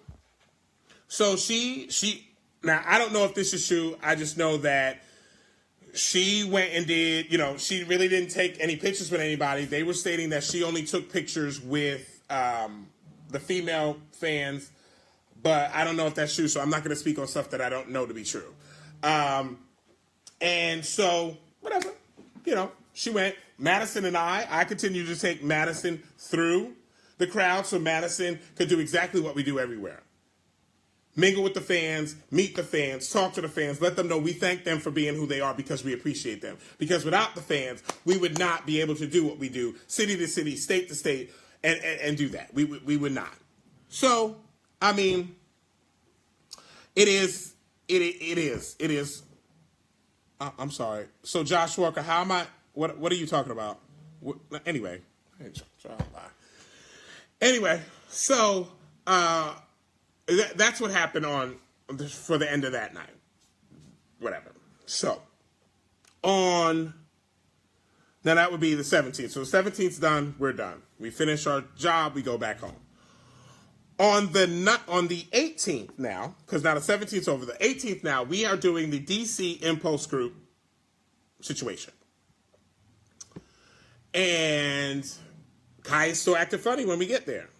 [SPEAKER 1] she, now I don't know if this is true. I just know that she went and did, she really didn't take any pictures with anybody. They were stating that she only took pictures with the female fans, but I don't know if that's true, so I'm not going to speak on stuff that I don't know to be true. And so, whatever, she went. Madison and I continued to take Madison through the crowd so Madison could do exactly what we do everywhere. Mingle with the fans, meet the fans, talk to the fans, let them know we thank them for being who they are because we appreciate them. Because without the fans, we would not be able to do what we do, city to city, state to state, and do that. We would not. So, I mean, it is. I'm sorry. So, Josh Walker, how am I? What are you talking about? Anyway, so that's what happened for the end of that night. Whatever. So now that would be the 17th. So the 17th's done. We're done. We finish our job. We go back home. On the 18th now, because now the 17th's over. The 18th now, we are doing the DC Impulse Group situation. And Khia is still acting funny when we get there.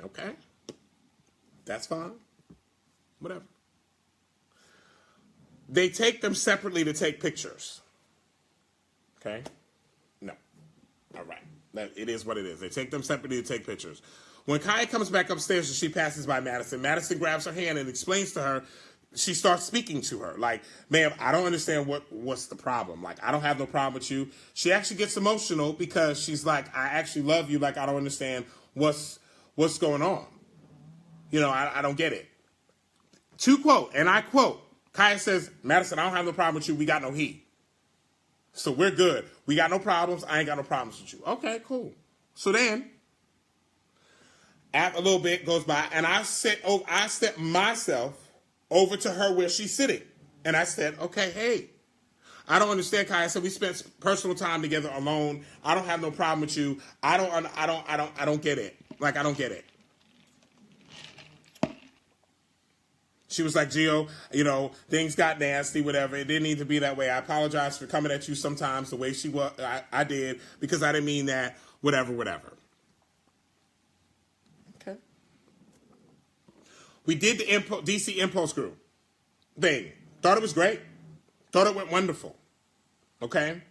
[SPEAKER 1] Okay. That's fine. Whatever. They take them separately to take pictures. Okay? No. All right. It is what it is. They take them separately to take pictures. When Khia comes back upstairs and she passes by Madison, Madison grabs her hand and explains to her. She starts speaking to her like, ma'am, I don't understand what's the problem. Like, I don't have no problem with you. She actually gets emotional because she's like, I actually love you. Like, I don't understand what's going on. I don't get it. To quote, and I quote, Khia says, Madison, I don't have no problem with you. We got no heat. So we're good. We got no problems. I ain't got no problems with you. Okay, cool. So then, after a little bit goes by, and I step myself over to her where she's sitting. And I said, okay, hey, I don't understand, Khia. I said, we spent personal time together alone. I don't have no problem with you. I don't get it. Like, I don't get it. She was like, Gio, things got nasty, whatever. It didn't need to be that way. I apologize for coming at you sometimes the way she was. I did because I didn't mean that, whatever. Okay. We did the DC Impulse Group thing. Thought it was great. Thought it went wonderful. Okay?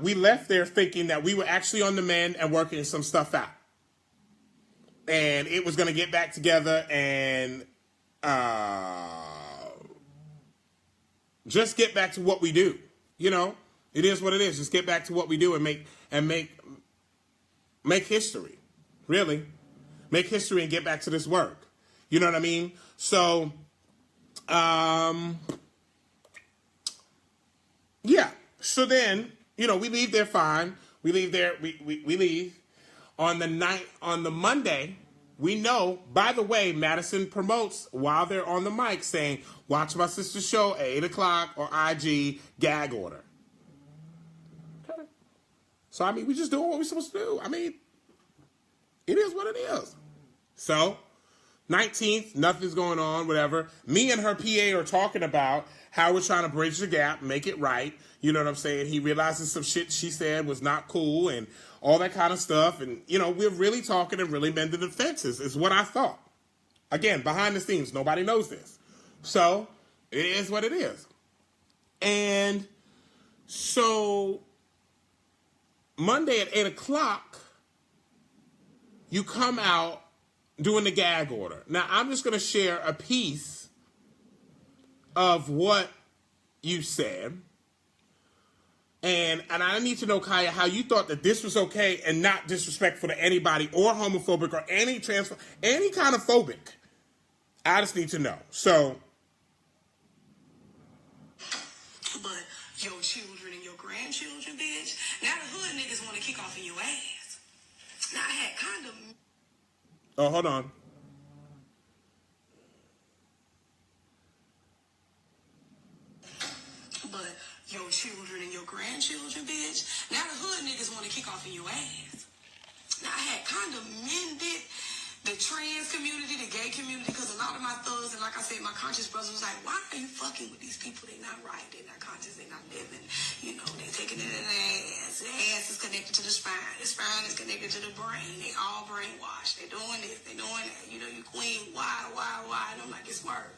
[SPEAKER 1] We left there thinking that we were actually on the mend and working some stuff out. And it was going to get back together and just get back to what we do. It is what it is. Just get back to what we do and make history. Really. Make history and get back to this work. You know what I mean? So, yeah. So then, we leave there fine. We leave there, we leave. On the Monday, we know, by the way, Madison promotes while they're on the mic saying, watch my sister's show at 8 o'clock or IG, gag order. Okay. So, we just doing what we're supposed to do. It is what it is. So, 19th, nothing's going on, whatever. Me and her PA are talking about how we're trying to bridge the gap, make it right. You know what I'm saying? He realizes some shit she said was not cool and all that kind of stuff. And, we're really talking and really mending the fences is what I thought. Again, behind the scenes, nobody knows this. So, it is what it is. And so, Monday at 8 o'clock, you come out doing the gag order. Now, I'm just going to share a piece of what you said. And I need to know, Khia, how you thought that this was okay and not disrespectful to anybody or homophobic or any kind of phobic. I just need to know. So.
[SPEAKER 2] But your children and your grandchildren, bitch, now the hood niggas want to kick off in your ass. Now I had kind of.
[SPEAKER 1] Oh, hold on.
[SPEAKER 2] But your children and your grandchildren, bitch, now the hood niggas want to kick off in your ass. Now I had kind of mended the trans community, the gay community, because a lot of my thugs, and like I said, my conscious brothers was like, why are you fucking with these people? They're not right. They're not conscious. They're not living. You know, they're taking it in their ass. The ass is connected to the spine. The spine is connected to the brain. They all brainwashed. They're doing this. They're doing that. You know, you queen. Why? And I'm like, it's word.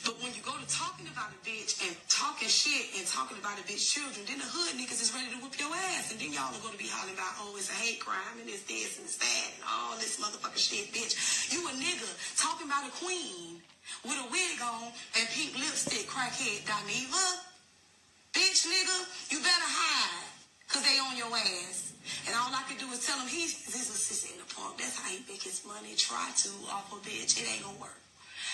[SPEAKER 2] But when you go to talking about a bitch and talking shit and talking about a bitch children, then the hood niggas is ready to whip your ass. And then y'all are going to be hollering about, oh, it's a hate crime and it's this and it's that and all this motherfucking shit, bitch. You a nigga talking about a queen with a wig on and pink lipstick, crackhead Dineva. Bitch, nigga, you better hide because they on your ass. And all I can do is tell him he's a sissy in the pump. That's how he make his money. Try to off a bitch. It ain't going to work.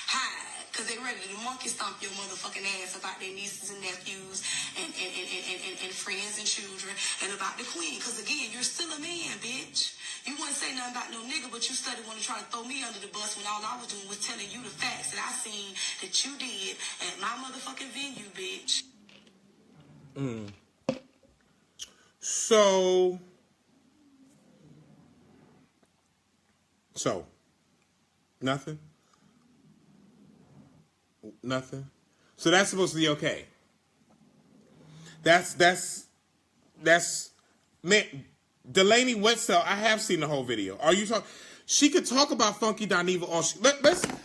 [SPEAKER 2] Hide, because they ready to monkey stomp your motherfucking ass about their nieces and nephews and friends and children and about the queen. Because again, you're still a man, bitch. You wouldn't say nothing about no nigga, but you started want to try to throw me under the bus when all I was doing was telling you the facts that I seen that you did at my motherfucking venue, bitch.
[SPEAKER 1] So, nothing? Nothing? So that's supposed to be okay. That's man, Delaney Wetzel, I have seen the whole video. Are you talking? She could talk about Funky Dineva all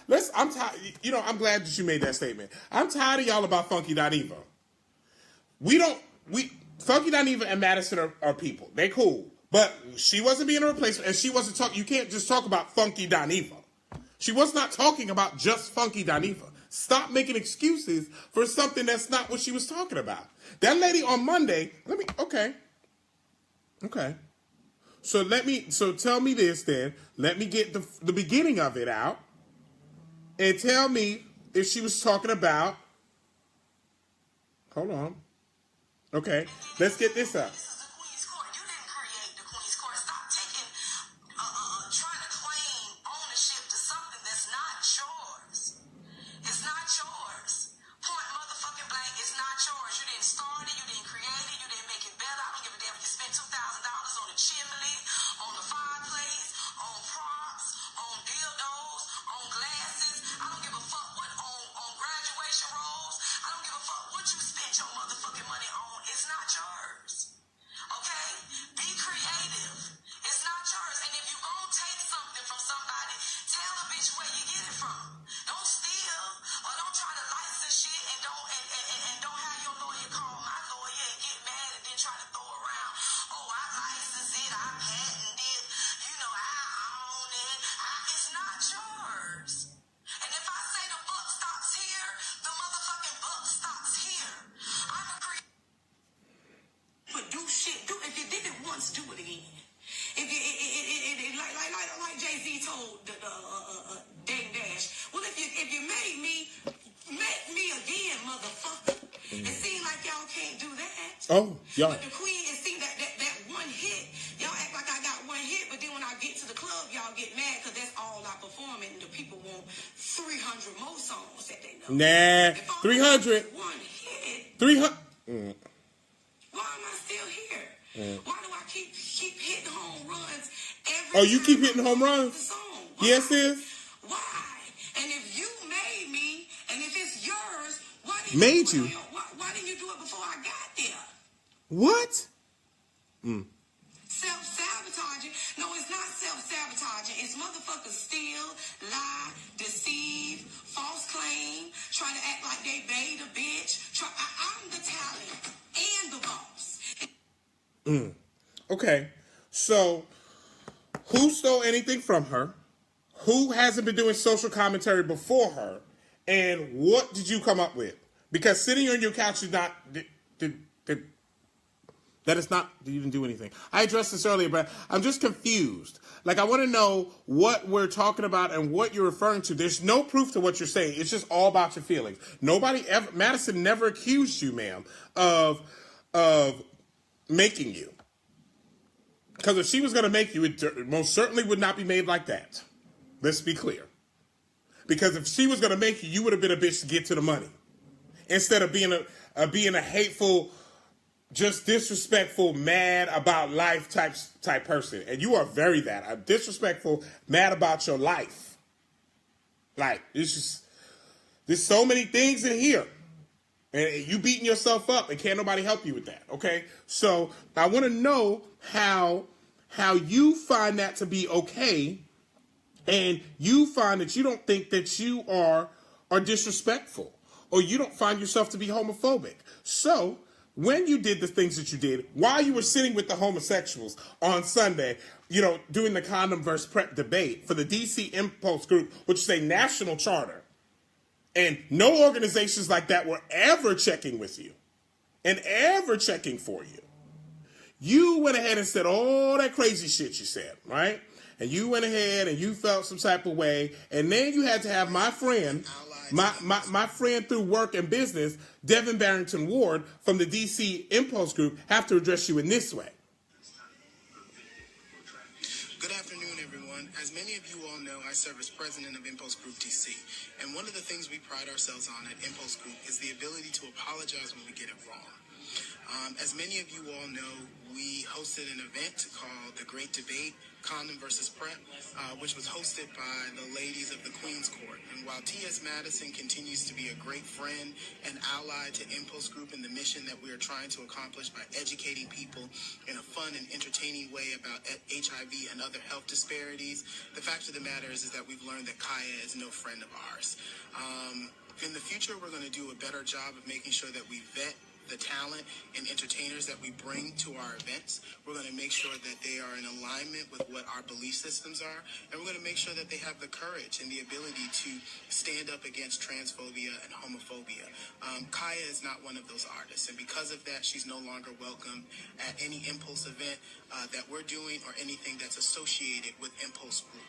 [SPEAKER 1] let's I'm tired, you know, I'm glad that you made that statement. I'm tired of y'all about Funky Dineva. Funky Dineva and Madison are people. They cool. But she wasn't being a replacement, and she wasn't talking. You can't just talk about Funky Dineva. She was not talking about just Funky Dineva. Stop making excuses for something that's not what she was talking about. That lady on Monday, okay. So tell me this then. Let me get the beginning of it out. And tell me if she was talking about, hold on. Okay, let's get this up. Oh, y'all.
[SPEAKER 2] But the queen, it seemed that one hit, y'all act like I got one hit, but then when I get to the club, y'all get mad because that's all I perform and the people want 300 more songs that they know.
[SPEAKER 1] Nah, 300.
[SPEAKER 2] One hit.
[SPEAKER 1] 300.
[SPEAKER 2] Why am I still here? Why do I keep hitting home runs every
[SPEAKER 1] Oh, you
[SPEAKER 2] time
[SPEAKER 1] keep hitting home runs?
[SPEAKER 2] the song?
[SPEAKER 1] Yes, sis.
[SPEAKER 2] Why? And if you made me, and if it's yours, why didn't
[SPEAKER 1] Made
[SPEAKER 2] you?
[SPEAKER 1] you?
[SPEAKER 2] Why didn't you do it before I got there?
[SPEAKER 1] What?
[SPEAKER 2] Self-sabotaging. No, it's not self-sabotaging. try to act like they made a bitch. I'm the talent and the boss.
[SPEAKER 1] Okay, so who stole anything from her? Who hasn't been doing social commentary before her? And what did you come up with? Because sitting on your couch is not... That is not, you didn't do anything. I addressed this earlier, but I'm just confused. Like, I want to know what we're talking about and what you're referring to. There's no proof to what you're saying. It's just all about your feelings. Nobody ever, Madison never accused you, ma'am, of making you. Because if she was going to make you, it most certainly would not be made like that. Let's be clear. Because if she was going to make you, you would have been a bitch to get to the money. Instead of being a hateful, just disrespectful, mad about life type person. And you are very that. I'm disrespectful, mad about your life. Like, there's so many things in here. And you beating yourself up and can't nobody help you with that, okay? So I want to know how you find that to be okay, and you find that you don't think that you are disrespectful, or you don't find yourself to be homophobic. So when you did the things that you did, while you were sitting with the homosexuals on Sunday, doing the condom versus PrEP debate for the DC Impulse Group, which is a national charter, and no organizations like that were ever checking with you and ever checking for you. You went ahead and said all that crazy shit you said, right? And you went ahead and you felt some type of way, and then you had to have my friend, my friend through work and business, Devin Barrington Ward from the DC Impulse Group, have to address you in this way.
[SPEAKER 3] Good afternoon, everyone. As many of you all know, I serve as president of Impulse Group DC. And one of the things we pride ourselves on at Impulse Group is the ability to apologize when we get it wrong. As many of you all know, we hosted an event called The Great Debate, Condom versus PrEP, which was hosted by the ladies of the Queen's Court. And while T.S. Madison continues to be a great friend and ally to Impulse Group in the mission that we are trying to accomplish by educating people in a fun and entertaining way about HIV and other health disparities, the fact of the matter is that we've learned that Khia is no friend of ours. In the future, we're going to do a better job of making sure that we vet the talent and entertainers that we bring to our events. We're going to make sure that they are in alignment with what our belief systems are, and we're going to make sure that they have the courage and the ability to stand up against transphobia and homophobia. Khia is not one of those artists, and because of that, she's no longer welcome at any Impulse event that we're doing or anything that's associated with Impulse Group.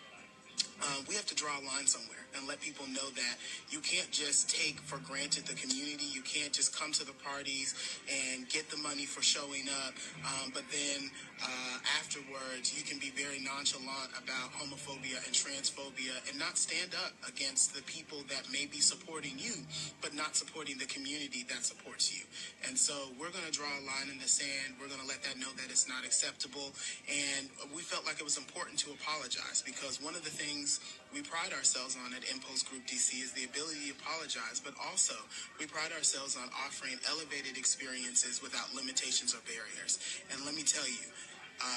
[SPEAKER 3] We have to draw a line somewhere and let people know that you can't just take for granted the community. You can't just come to the parties and get the money for showing up, but then afterwards you can be very nonchalant about homophobia and transphobia and not stand up against the people that may be supporting you, but not supporting the community that supports you. And so we're going to draw a line in the sand. We're going to let that know that it's not acceptable. And we felt like it was important to apologize, because one of the things we pride ourselves on at Impulse Group DC is the ability to apologize, but also we pride ourselves on offering elevated experiences without limitations or barriers. And let me tell you,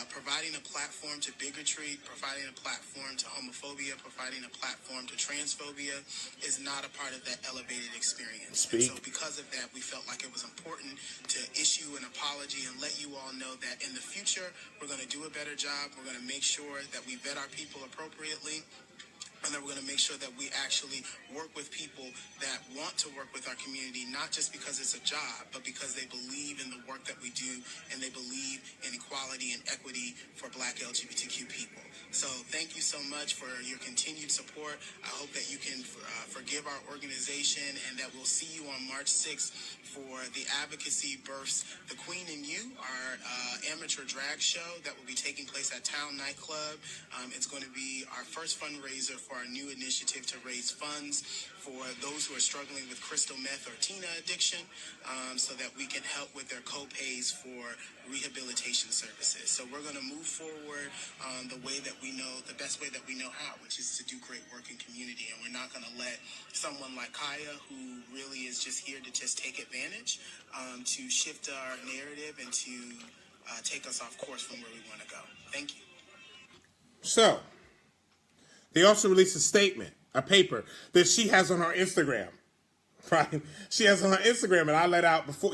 [SPEAKER 3] providing a platform to bigotry, providing a platform to homophobia, providing a platform to transphobia is not a part of that elevated experience. And so because of that, we felt like it was important to issue an apology and let you all know that in the future, we're going to do a better job. We're going to make sure that we vet our people appropriately. And then we're going to make sure that we actually work with people that want to work with our community, not just because it's a job, but because they believe in the work that we do and they believe in equality and equity for Black LGBTQ people. So thank you so much for your continued support. I hope that you can forgive our organization, and that we'll see you on March 6th for the Advocacy Births The Queen and You, our amateur drag show that will be taking place at Town Nightclub. It's going to be our first fundraiser for our new initiative to raise funds for those who are struggling with crystal meth or TINA addiction, so that we can help with their co-pays for rehabilitation services. So we're going to move forward the way that we know, the best way that we know how, which is to do great work in community. And we're not going to let someone like Khia, who really is just here to just take advantage, to shift our narrative and to take us off course from where we want to go. Thank you.
[SPEAKER 1] So, they also released a statement, a paper, that she has on her Instagram. right? She has on her Instagram, and I let out before,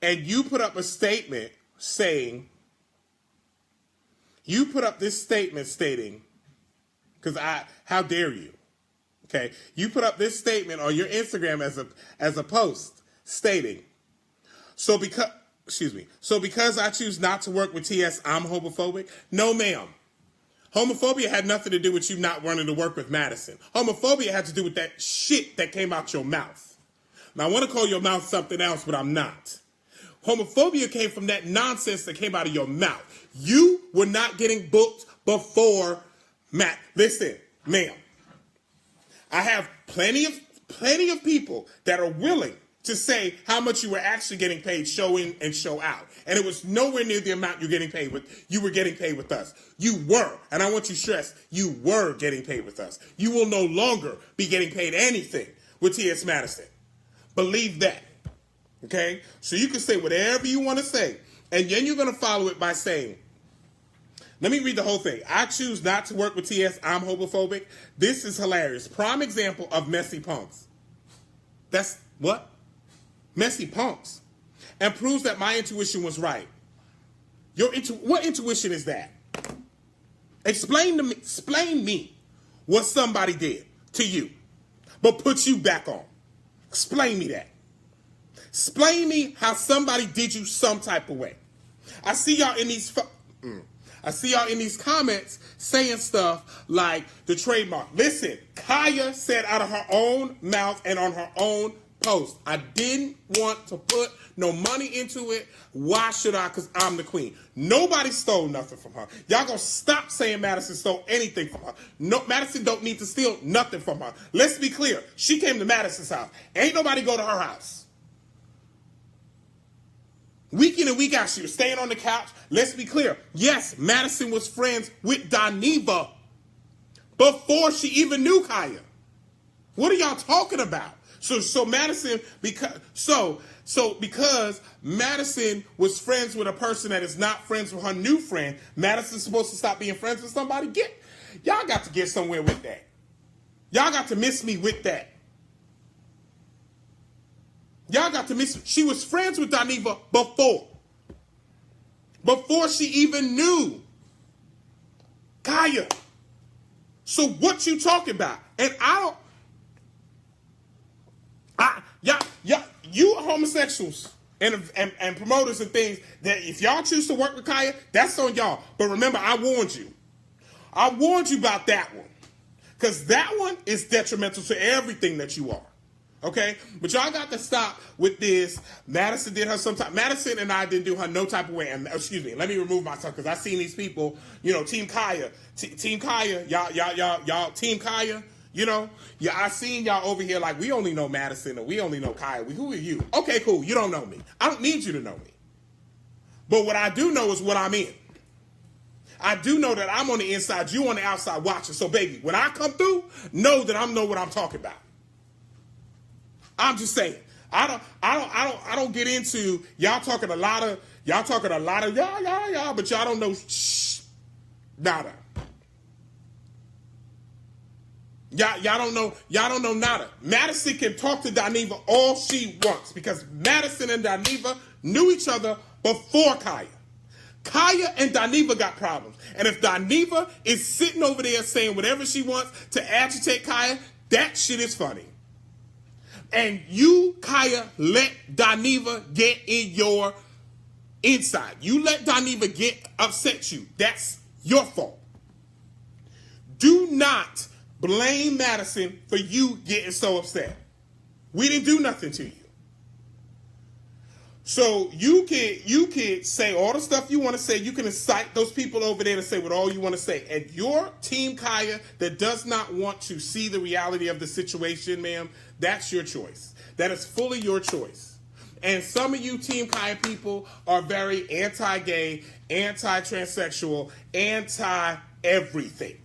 [SPEAKER 1] and you put up a statement saying, stating, because how dare you? Okay, you put up this statement on your Instagram as a post stating, so because I choose not to work with TS, I'm homophobic. No, ma'am. Homophobia had nothing to do with you not wanting to work with Madison. Homophobia had to do with that shit that came out your mouth. Now, I want to call your mouth something else, but I'm not. Homophobia came from that nonsense that came out of your mouth. You were not getting booked before Matt. Listen, ma'am. I have plenty of people that are willing to say how much you were actually getting paid show in and show out. And it was nowhere near the amount you were getting paid with us. You were, and I want you to stress, you were getting paid with us. You will no longer be getting paid anything with T.S. Madison. Believe that. Okay? So you can say whatever you want to say, and then you're going to follow it by saying, let me read the whole thing. I choose not to work with TS. I'm homophobic. This is hilarious. Prime example of messy punks. That's what? Messy punks. And proves that my intuition was right. What intuition is that? Explain me what somebody did to you, but put you back on. Explain me that. Explain me how somebody did you some type of way. I see y'all in these comments saying stuff like the trademark. Listen, Khia said out of her own mouth and on her own post, I didn't want to put no money into it. Why should I? Because I'm the queen. Nobody stole nothing from her. Y'all gonna stop saying Madison stole anything from her. No, Madison don't need to steal nothing from her. Let's be clear. She came to Madison's house. Ain't nobody go to her house. Week in and week out, she was staying on the couch. Let's be clear. Yes, Madison was friends with Daniva before she even knew Khia. What are y'all talking about? So Madison, because Madison was friends with a person that is not friends with her new friend, Madison's supposed to stop being friends with somebody? Y'all got to get somewhere with that. Y'all got to miss me with that. Y'all got to miss. She was friends with Daniva before she even knew Khia. So what you talking about? And you homosexuals and promoters and things, that if y'all choose to work with Khia, that's on y'all. But remember, I warned you. I warned you about that one. Because that one is detrimental to everything that you are. Okay? But y'all got to stop with this. Madison did her sometime. Madison and I didn't do her no type of way. And excuse me, let me remove myself, because I seen these people, Team Khia. Team Khia, y'all, Team Khia. I seen y'all over here like, we only know Madison or we only know Khia. Who are you? Okay, cool. You don't know me. I don't need you to know me. But what I do know is what I'm in. I do know that I'm on the inside, you on the outside watching. So, baby, when I come through, know that I know what I'm talking about. I'm just saying. I don't get into y'all talking a lot of y'all, but y'all don't know nada. Y'all don't know nada. Madison can talk to Daniva all she wants, because Madison and Daniva knew each other before Khia. Khia and Daniva got problems. And if Daniva is sitting over there saying whatever she wants to agitate Khia, that shit is funny. And you, Khia, let Daniva get in your inside. You let Daniva get upset you. That's your fault. Do not blame Madison for you getting so upset. We didn't do nothing to you. So you can say all the stuff you want to say. You can incite those people over there to say what all you want to say. And your Team Khia that does not want to see the reality of the situation, ma'am, that's your choice. That is fully your choice. And some of you Team Khia people are very anti-gay, anti-transsexual, anti-everything.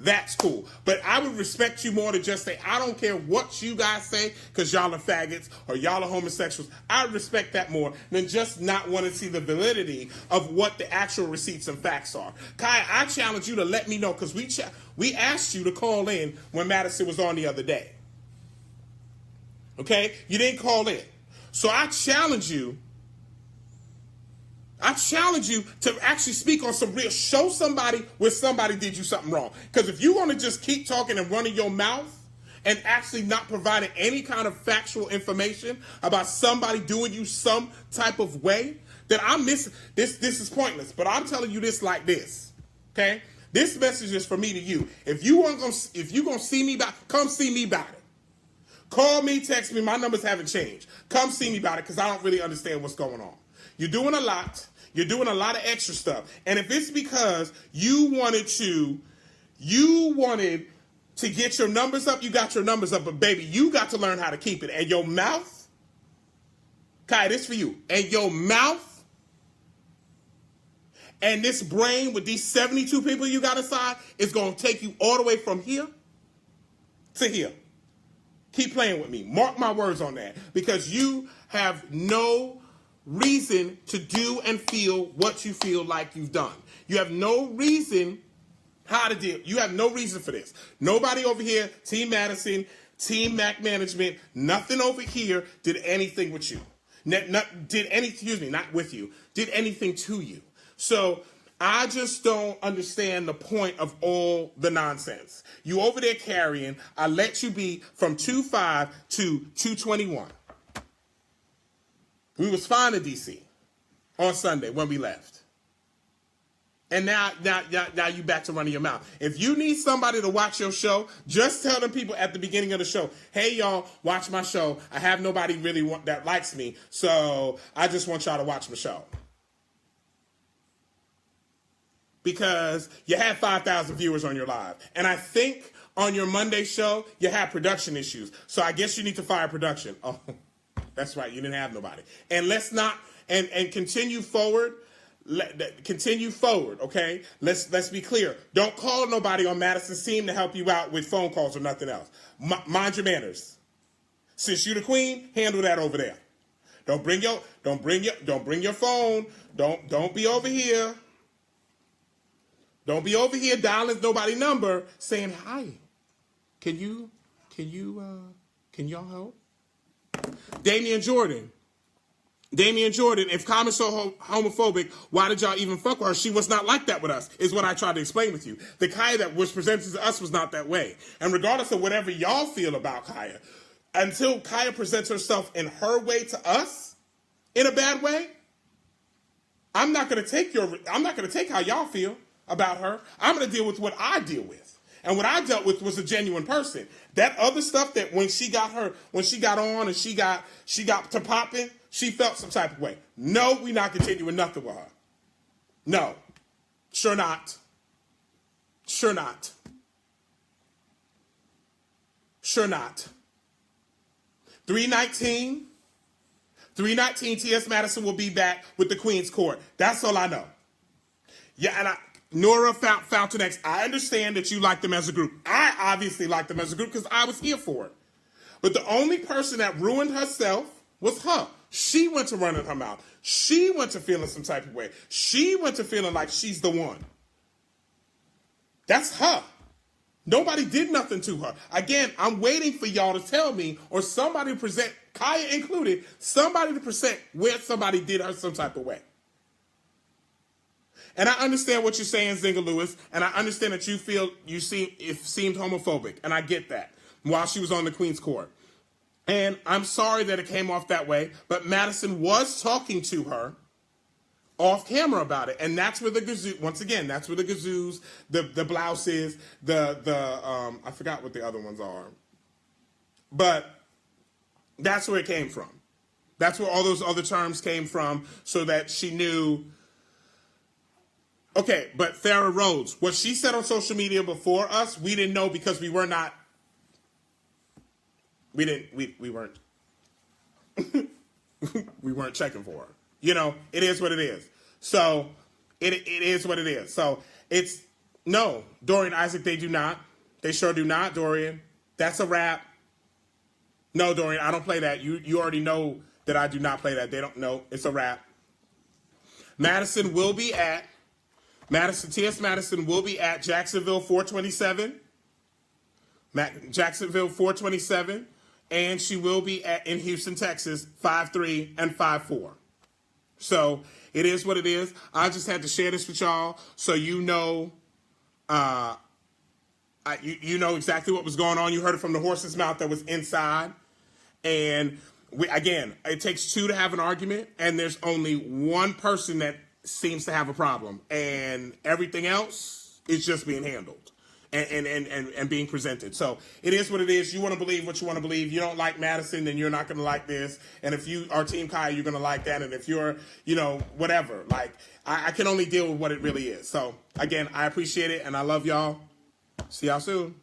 [SPEAKER 1] That's cool. But I would respect you more to just say, I don't care what you guys say, because y'all are faggots or y'all are homosexuals. I would respect that more than just not want to see the validity of what the actual receipts and facts are. Khia, I challenge you to let me know, because we asked you to call in when Madison was on the other day. Okay? You didn't call in. So I challenge you to actually speak on some real, show somebody where somebody did you something wrong. Because if you want to just keep talking and running your mouth and actually not providing any kind of factual information about somebody doing you some type of way, then I'm missing, this is pointless. But I'm telling you this like this, okay? This message is for me to you. If you're gonna see me about, come see me about it. Call me, text me, my numbers haven't changed. Come see me about it because I don't really understand what's going on. You're doing a lot. You're doing a lot of extra stuff. And if it's because you wanted to get your numbers up, you got your numbers up. But baby, you got to learn how to keep it. And your mouth, Kai, this for you. And your mouth and this brain with these 72 people you got inside is going to take you all the way from here to here. Keep playing with me. Mark my words on that. Because you have no reason to do and feel what you feel like you've done. You have no reason how to deal. You have no reason for this. Nobody over here, Team Madison, Team Mac Management, nothing over here did anything with you. Not with you. Did anything to you. So I just don't understand the point of all the nonsense. You over there carrying, I let you be from 2.5 to 221. We was fine in D.C. on Sunday when we left. And now you back to running your mouth. If you need somebody to watch your show, just tell them people at the beginning of the show, hey, y'all, watch my show. I have nobody really that likes me, so I just want y'all to watch my show. Because you had 5,000 viewers on your live. And I think on your Monday show, you had production issues. So I guess you need to fire production. Oh, that's right. You didn't have nobody. And let's not, and continue forward. Continue forward, okay? Let's be clear. Don't call nobody on Madison's team to help you out with phone calls or nothing else. Mind your manners. Since you're the queen, handle that over there. Don't bring your phone. Don't be over here. Don't be over here dialing nobody's number saying, hi, can y'all help? Damian Jordan, if Carmen's so homophobic, why did y'all even fuck with her? She was not like that with us, is what I tried to explain with you. The Khia that was presented to us was not that way. And regardless of whatever y'all feel about Khia, until Khia presents herself in her way to us, in a bad way, I'm not gonna take how y'all feel about her. I'm going to deal with what I deal with. And what I dealt with was a genuine person. That other stuff that when she got on and she got to popping, she felt some type of way. No, we not continuing nothing with her. No. Sure not. 319 T.S. Madison will be back with the Queen's Court. That's all I know. Yeah, and Nora Fountain X, I understand that you like them as a group. I obviously like them as a group because I was here for it. But the only person that ruined herself was her. She went to running her mouth. She went to feeling some type of way. She went to feeling like she's the one. That's her. Nobody did nothing to her. Again, I'm waiting for y'all to tell me, or somebody to present, Khia included, somebody to present where somebody did her some type of way. And I understand what you're saying, Zinga Lewis, and I understand that it seemed homophobic, and I get that, while she was on the Queen's Court. And I'm sorry that it came off that way, but Madison was talking to her off camera about it, and that's where the gazoo, once again, that's where the gazoos, the blouses, I forgot what the other ones are, but that's where it came from. That's where all those other terms came from, so that she knew. Okay, but Farrah Rhodes, what she said on social media before us, we didn't know because we weren't we weren't checking for her. You know, it is what it is. So it is what it is. So it's no, Dorian Isaac, they do not. They sure do not, Dorian. That's a wrap. No, Dorian, I don't play that. You already know that I do not play that. They don't know. It's a wrap. Madison will be at T.S. Madison will be at Jacksonville 427. Jacksonville 427. and she will be in Houston, Texas, 5'3" and 5'4". So it is what it is. I just had to share this with y'all so you know, you know exactly what was going on. You heard it from the horse's mouth that was inside. And again, it takes two to have an argument, and there's only one person that seems to have a problem, and everything else is just being handled and being presented. So it is what it is. You want to believe what you want to believe. You don't like Madison, then you're not going to like this. And if you are Team Khia, you're going to like that. And if you're, whatever, like I can only deal with what it really is. So again, I appreciate it, and I love y'all. See y'all soon.